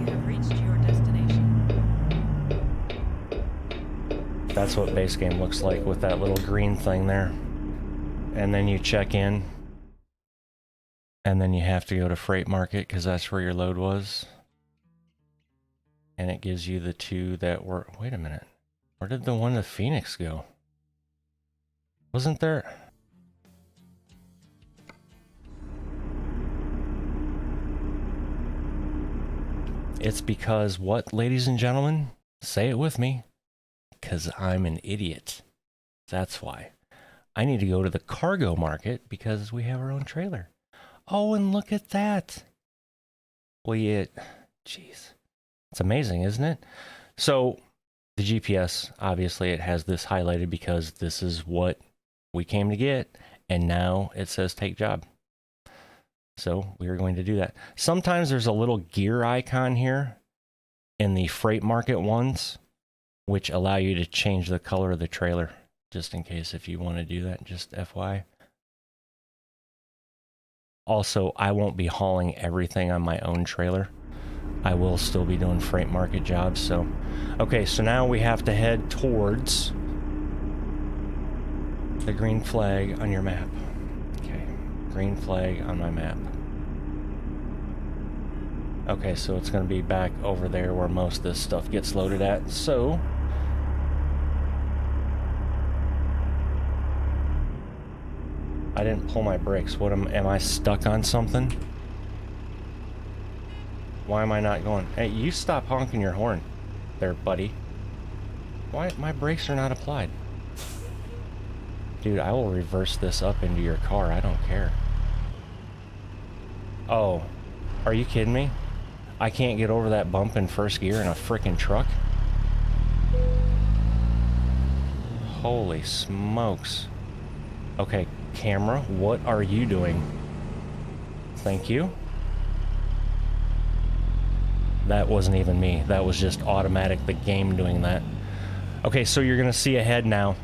You have reached your destination. That's what base game looks like with that little green thing there. And then you check in, and then you have to go to Freight Market because that's where your load was. And it gives you the 2 that were... Wait a minute. Where did the one to Phoenix go? Wasn't there... It's because what, ladies and gentlemen? Say it with me. Because I'm an idiot. That's why. I need to go to the cargo market because we have our own trailer. Oh, and look at that. Well, yeah, jeez. It's amazing, isn't it? So, the GPS, obviously, it has this highlighted because this is what we came to get. And now it says take job. So, we are going to do that. Sometimes there's a little gear icon here in the freight market ones, which allow you to change the color of the trailer. Just in case if you want to do that, just FYI. Also, I won't be hauling everything on my own trailer. I will still be doing freight market jobs. So, okay, so now we have to head towards the green flag on your map. Okay, green flag on my map. Okay, so it's going to be back over there where most of this stuff gets loaded at. So, I didn't pull my brakes. What am I stuck on something? Why am I not going? Hey, you stop honking your horn there, buddy. Why? My brakes are not applied. Dude, I will reverse this up into your car. I don't care. Oh, are you kidding me? I can't get over that bump in first gear in a frickin' truck? Holy smokes. Okay, camera, what are you doing? Thank you. That wasn't even me. That was just automatic, the game doing that. Okay, so you're gonna see ahead now.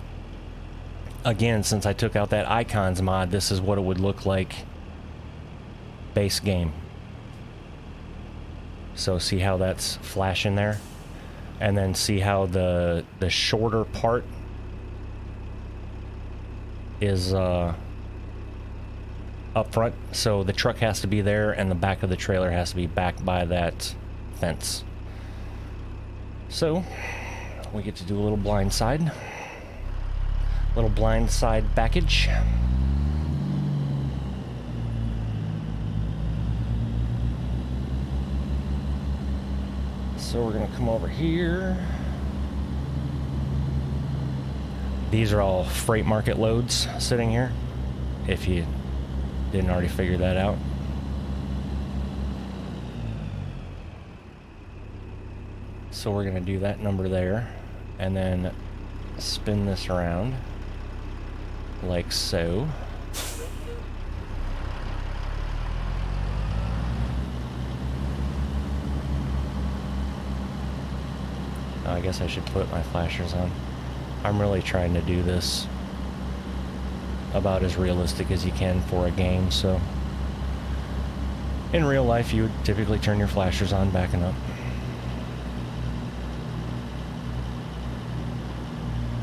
Again, since I took out that icons mod, this is what it would look like base game. So see how that's flashing there? And then see how the shorter part is up front. So the truck has to be there and the back of the trailer has to be back by that fence. So we get to do a little blindside. Little blindside package. So we're gonna come over here. These are all freight market loads sitting here, if you didn't already figure that out. So we're gonna do that number there, and then spin this around, like so. I guess I should put my flashers on. I'm really trying to do this about as realistic as you can for a game, so in real life you would typically turn your flashers on backing up.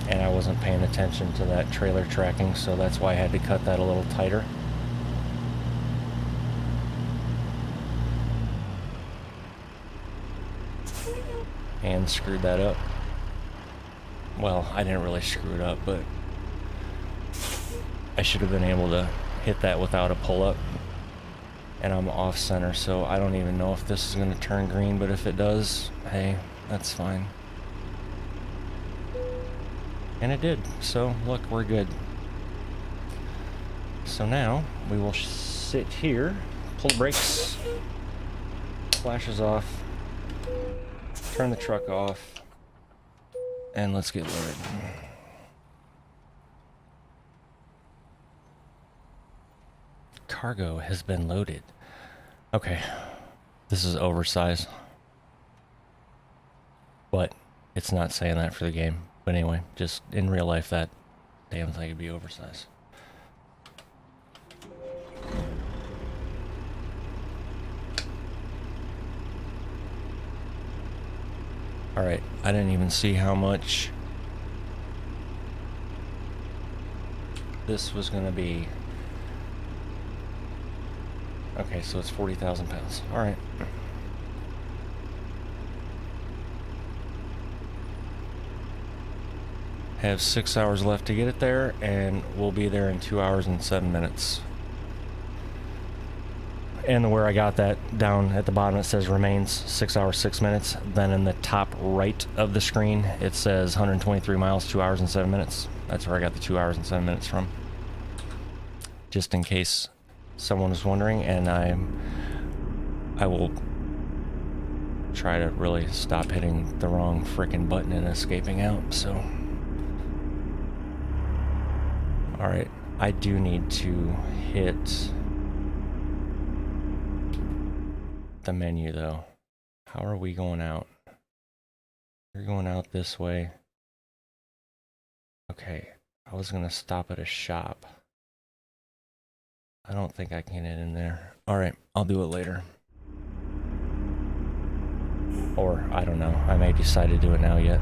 And I wasn't paying attention to that trailer tracking, so that's why I had to cut that a little tighter. And screwed that up. Well, I didn't really screw it up, but I should have been able to hit that without a pull-up. And I'm off center, so I don't even know if this is going to turn green, but if it does, hey, that's fine. And it did, so look, we're good. So now we will sit here, pull the brakes, flashes off, turn the truck off, and let's get loaded. Cargo has been loaded. Okay, this is oversized, but it's not saying that for the game. But anyway, just in real life, that damn thing would be oversized. Alright, I didn't even see how much this was going to be. Okay, so it's 40,000 pounds. Alright. Have 6 hours left to get it there, and we'll be there in 2 hours and 7 minutes. And where I got that, down at the bottom it says remains 6 hours 6 minutes. Then in the top right of the screen it says 123 miles 2 hours and 7 minutes. That's where I got the 2 hours and 7 minutes from, just in case someone was wondering. And I will try to really stop hitting the wrong frickin' button and escaping out. So alright, I do need to hit the menu though. How are we going out? We're going out this way. Okay, I was gonna stop at a shop. I don't think I can get in there. Alright, I'll do it later. Or, I don't know. I may decide to do it now yet.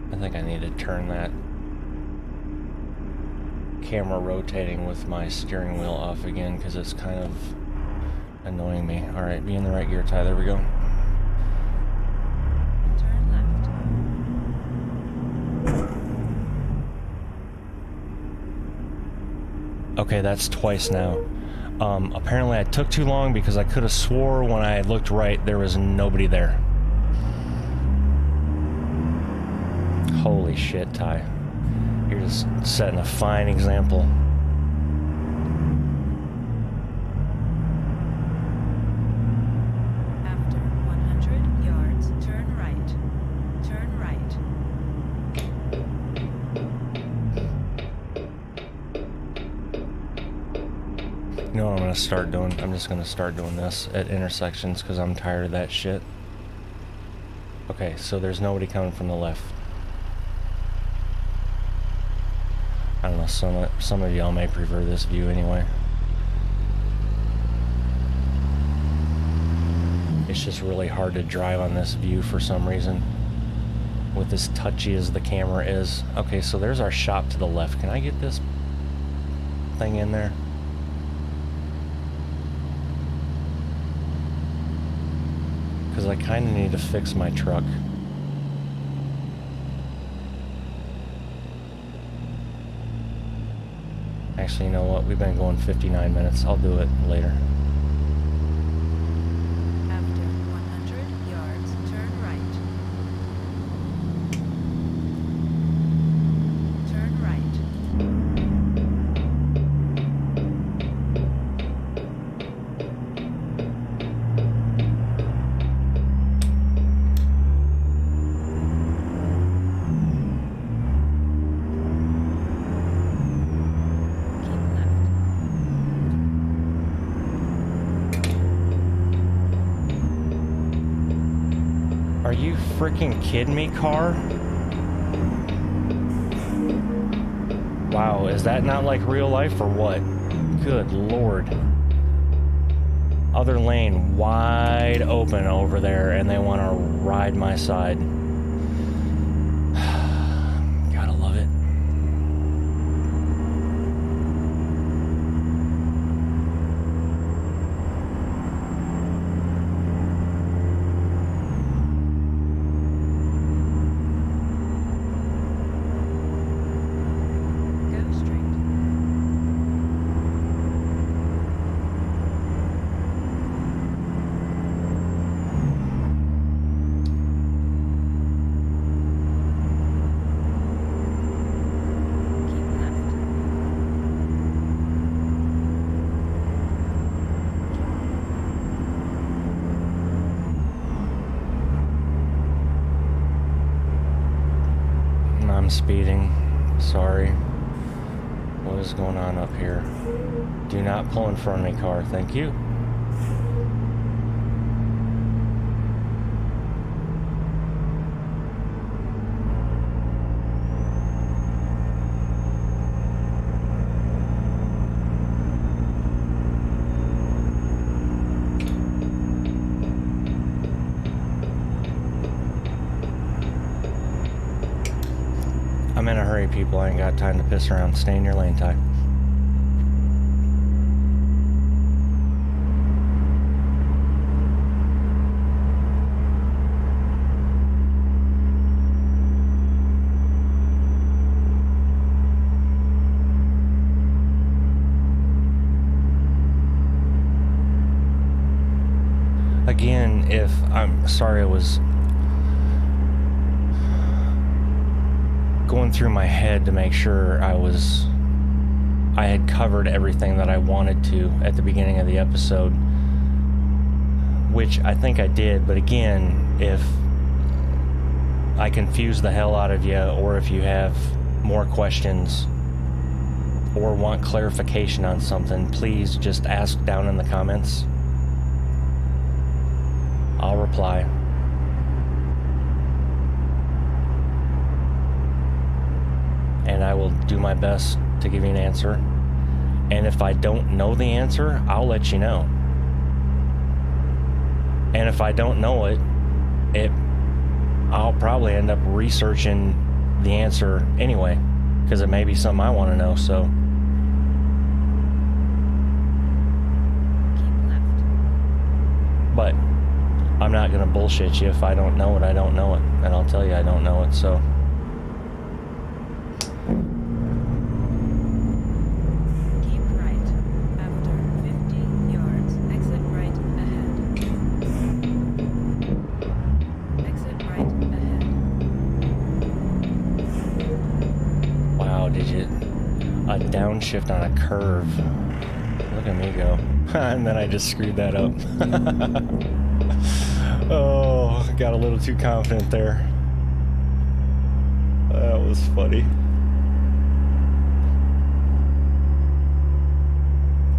I think I need to turn that camera rotating with my steering wheel off again because it's kind of annoying me. Alright, be in the right gear, Ty. There we go. Turn left. Okay, that's twice now. Apparently I took too long because I could have swore when I looked right there was nobody there. Holy shit, Ty. You're just setting a fine example. After 100 yards, turn right. Turn right. You know what I'm gonna start doing? I'm just gonna start doing this at intersections because I'm tired of that shit. Okay, so there's nobody coming from the left. I don't know, some of y'all may prefer this view anyway. It's just really hard to drive on this view for some reason, with as touchy as the camera is. Okay, so there's our shop to the left. Can I get this thing in there? Because I kind of need to fix my truck. Actually, you know what? We've been going 59 minutes. I'll do it later. After 100 yards, turn right. Turn right. Are you freaking kidding me, car? Wow, is that not like real life or what? Good lord. Other lane wide open over there and they want to ride my side. Gotta love it. Go straight. Keep left. I'm speeding. Sorry. What is going on up here? Do not pull in front of me, car. Thank you. I'm in a hurry, people. I ain't got time to piss around. Stay in your lane, Ty. Again, if I'm sorry, I was going through my head to make sure I had covered everything that I wanted to at the beginning of the episode, which I think I did. But again, if I confuse the hell out of you, or if you have more questions or want clarification on something, please just ask down in the comments. I'll reply. And I will do my best to give you an answer. And if I don't know the answer, I'll let you know. And if I don't know it, I'll probably end up researching the answer anyway, because it may be something I want to know, so. Keep left. But I'm not going to bullshit you. If I don't know it, I don't know it. And I'll tell you I don't know it, so. Keep right. After 50 yards, exit right ahead. Exit right ahead. Wow, did you... A downshift on a curve. Look at me go. And then I just screwed that up. Oh, got a little too confident there. That was funny.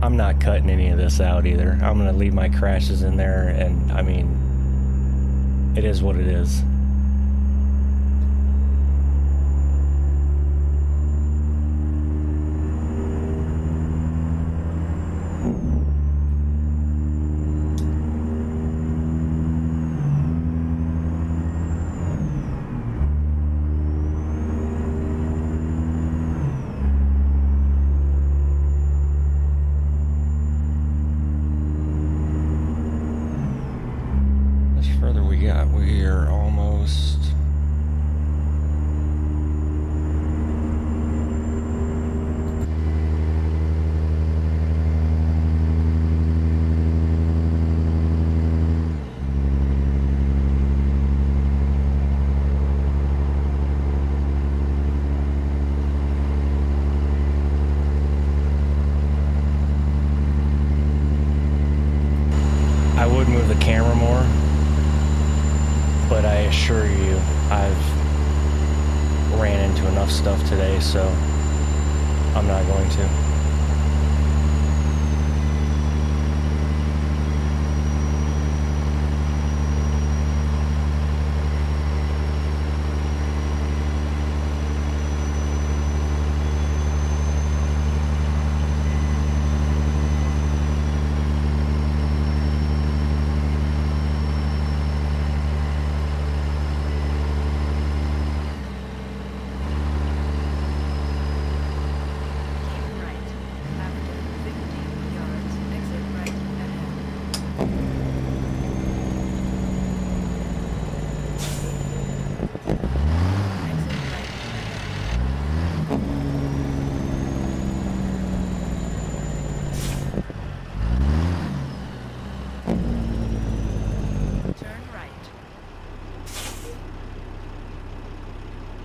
I'm not cutting any of this out either. I'm gonna leave my crashes in there, and I mean, it is what it is. We're almost... I would move the camera more, but I assure you, I've ran into enough stuff today, so I'm not going to.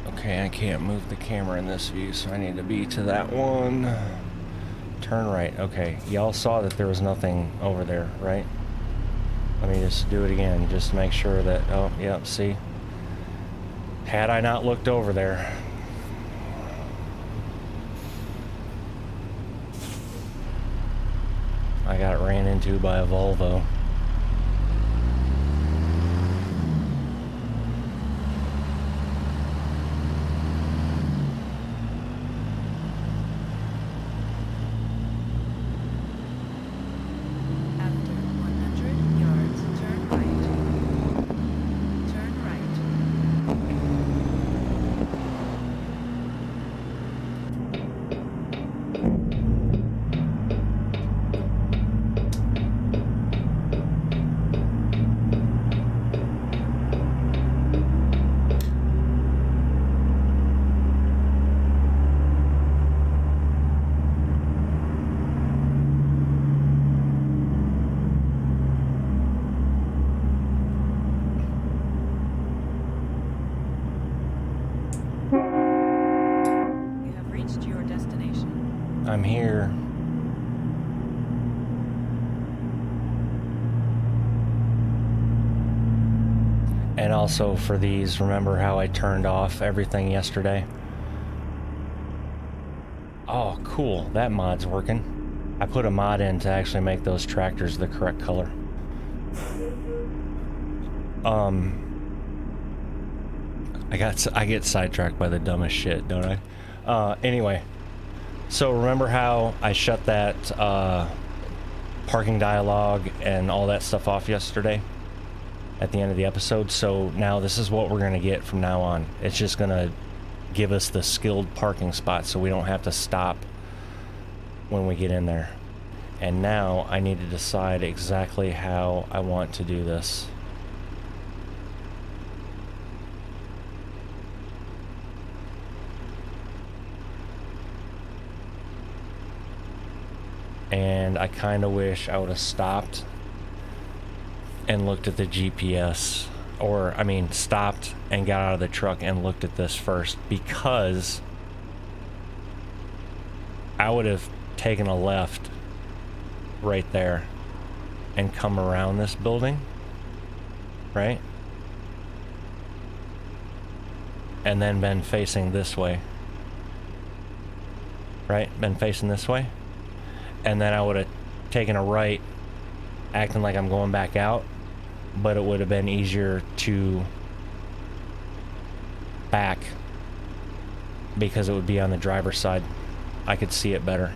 Okay, I can't move the camera in this view, so I need to be to that one. Turn right. Okay, y'all saw that there was nothing over there, right? Let me just do it again, just to make sure that... Oh, yep, see? Had I not looked over there... I got ran into by a Volvo. I'm here. And also for these, remember how I turned off everything yesterday? Oh, cool. That mod's working. I put a mod in to actually make those tractors the correct color. I get sidetracked by the dumbest shit, don't I? Anyway, so remember how I shut that parking dialogue and all that stuff off yesterday at the end of the episode? So now this is what we're gonna get from now on. It's just gonna give us the skilled parking spot so we don't have to stop when we get in there. And now I need to decide exactly how I want to do this. And I kind of wish I would have stopped and looked at the GPS. Or, I mean, stopped and got out of the truck and looked at this first, because I would have taken a left right there and come around this building, right? And then been facing this way, right? Been facing this way. And then I would have taken a right, acting like I'm going back out, but it would have been easier to back because it would be on the driver's side. I could see it better.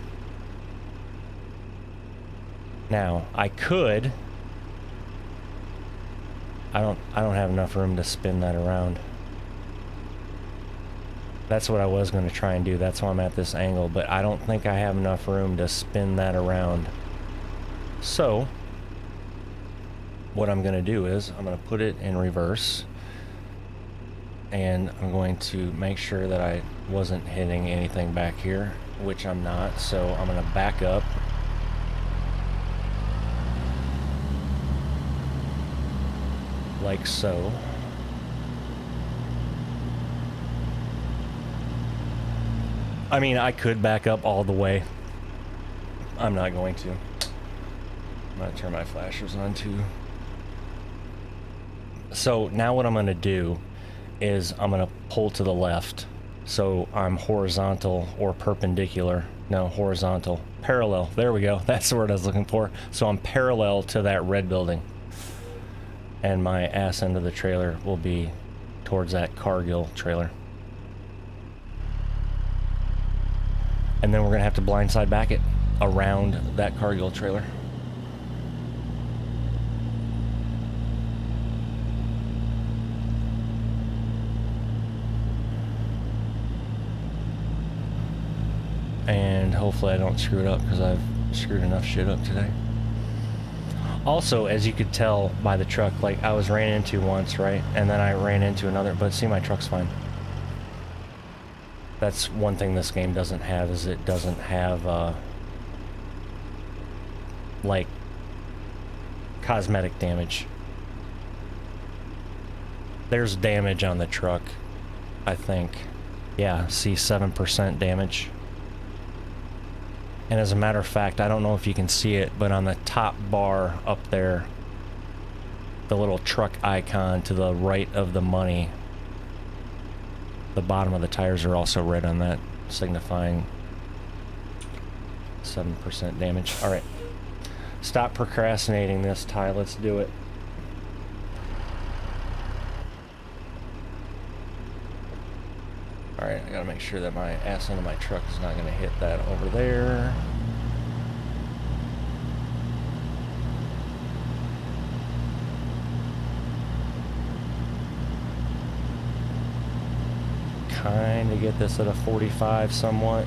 Now, I could... I don't have enough room to spin that around. That's what I was going to try and do. That's why I'm at this angle, but I don't think I have enough room to spin that around. So, what I'm going to do is I'm going to put it in reverse, and I'm going to make sure that I wasn't hitting anything back here, which I'm not. So I'm going to back up. Like so. I mean, I could back up all the way. I'm not going to. I'm going to turn my flashers on too. So now what I'm going to do is I'm going to pull to the left. So I'm horizontal or perpendicular. No, horizontal. Parallel. There we go. That's the word I was looking for. So I'm parallel to that red building. And my ass end of the trailer will be towards that Cargill trailer. And then we're going to have to blindside back it around that Cargill trailer. And hopefully I don't screw it up, because I've screwed enough shit up today. Also, as you could tell by the truck, like I was ran into once, right? And then I ran into another, but see, my truck's fine. That's one thing this game doesn't have, is it doesn't have, like, cosmetic damage. There's damage on the truck, I think. Yeah, see, 7% damage. And as a matter of fact, I don't know if you can see it, but on the top bar up there, the little truck icon to the right of the money, the bottom of the tires are also red on that, signifying 7% damage. All right. Stop procrastinating this, Ty. Let's do it. All right, I gotta make sure that my ass end of my truck is not gonna hit that over there. Kind of get this at a 45 somewhat,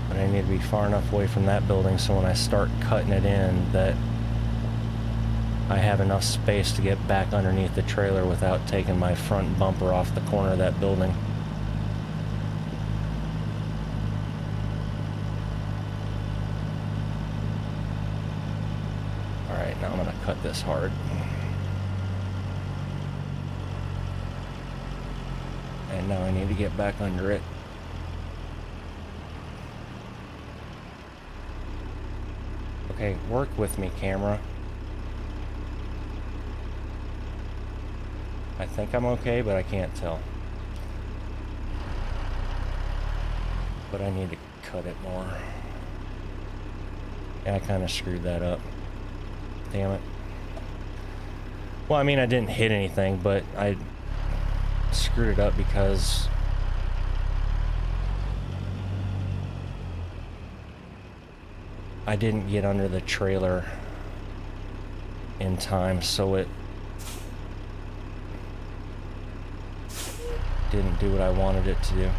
but I need to be far enough away from that building so when I start cutting it in that I have enough space to get back underneath the trailer without taking my front bumper off the corner of that building. Alright, now I'm gonna cut this hard. And now I need to get back under it. Okay, work with me, camera. I think I'm okay, but I can't tell. But I need to cut it more. Yeah, I kind of screwed that up. Damn it. Well, I mean, I didn't hit anything, but I screwed it up because I didn't get under the trailer in time, so it didn't do what I wanted it to do.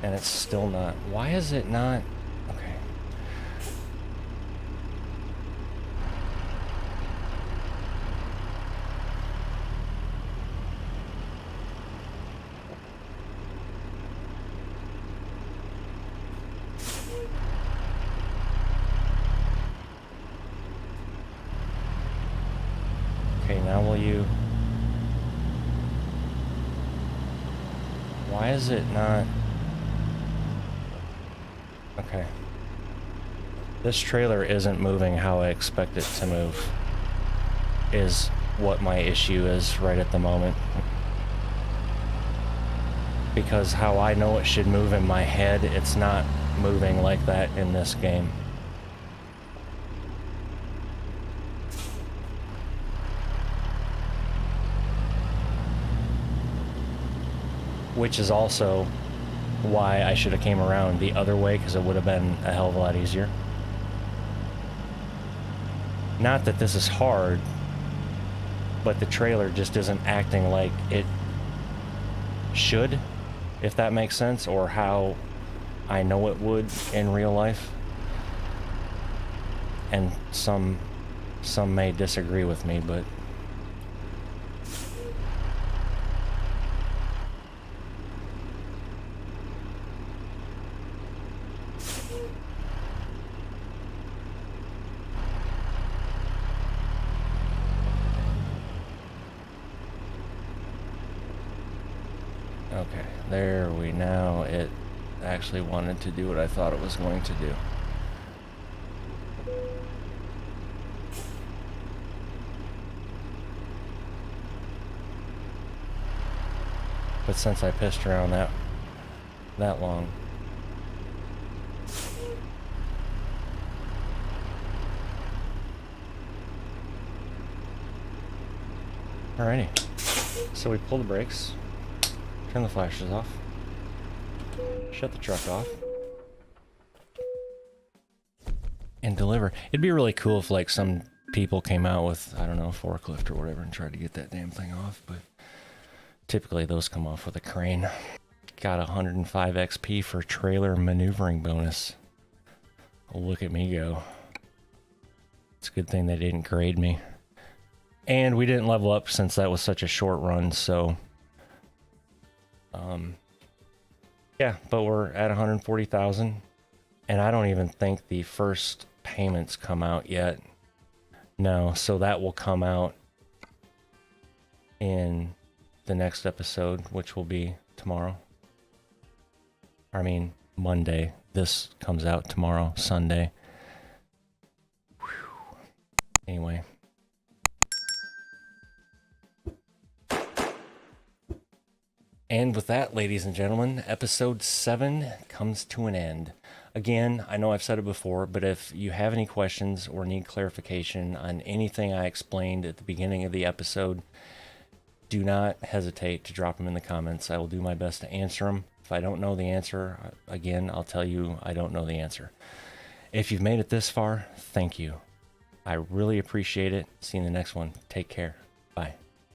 And it's still not. Why is it not? Okay. Okay, now will you... Why is it not... Okay. This trailer isn't moving how I expect it to move, is what my issue is right at the moment. Because how I know it should move in my head, it's not moving like that in this game. Which is also why I should have came around the other way, because it would have been a hell of a lot easier. Not that this is hard, but the trailer just isn't acting like it should, if that makes sense, or how I know it would in real life. And some may disagree with me, but okay, there we now. It actually wanted to do what I thought it was going to do. But since I pissed around that long, alrighty. So we pull the brakes. Turn the flashes off. Shut the truck off. And deliver. It'd be really cool if, like, some people came out with, I don't know, a forklift or whatever and tried to get that damn thing off, but typically those come off with a crane. Got 105 XP for trailer maneuvering bonus. Look at me go. It's a good thing they didn't grade me. And we didn't level up since that was such a short run, so... yeah, but we're at 140,000, and I don't even think the first payments come out yet. No, so that will come out in the next episode, which will be tomorrow. I mean, Monday. This comes out tomorrow, Sunday. Whew. Anyway. And with that, ladies and gentlemen, episode 7 comes to an end. Again, I know I've said it before, but if you have any questions or need clarification on anything I explained at the beginning of the episode, do not hesitate to drop them in the comments. I will do my best to answer them. If I don't know the answer, again, I'll tell you I don't know the answer. If you've made it this far, thank you. I really appreciate it. See you in the next one. Take care. Bye.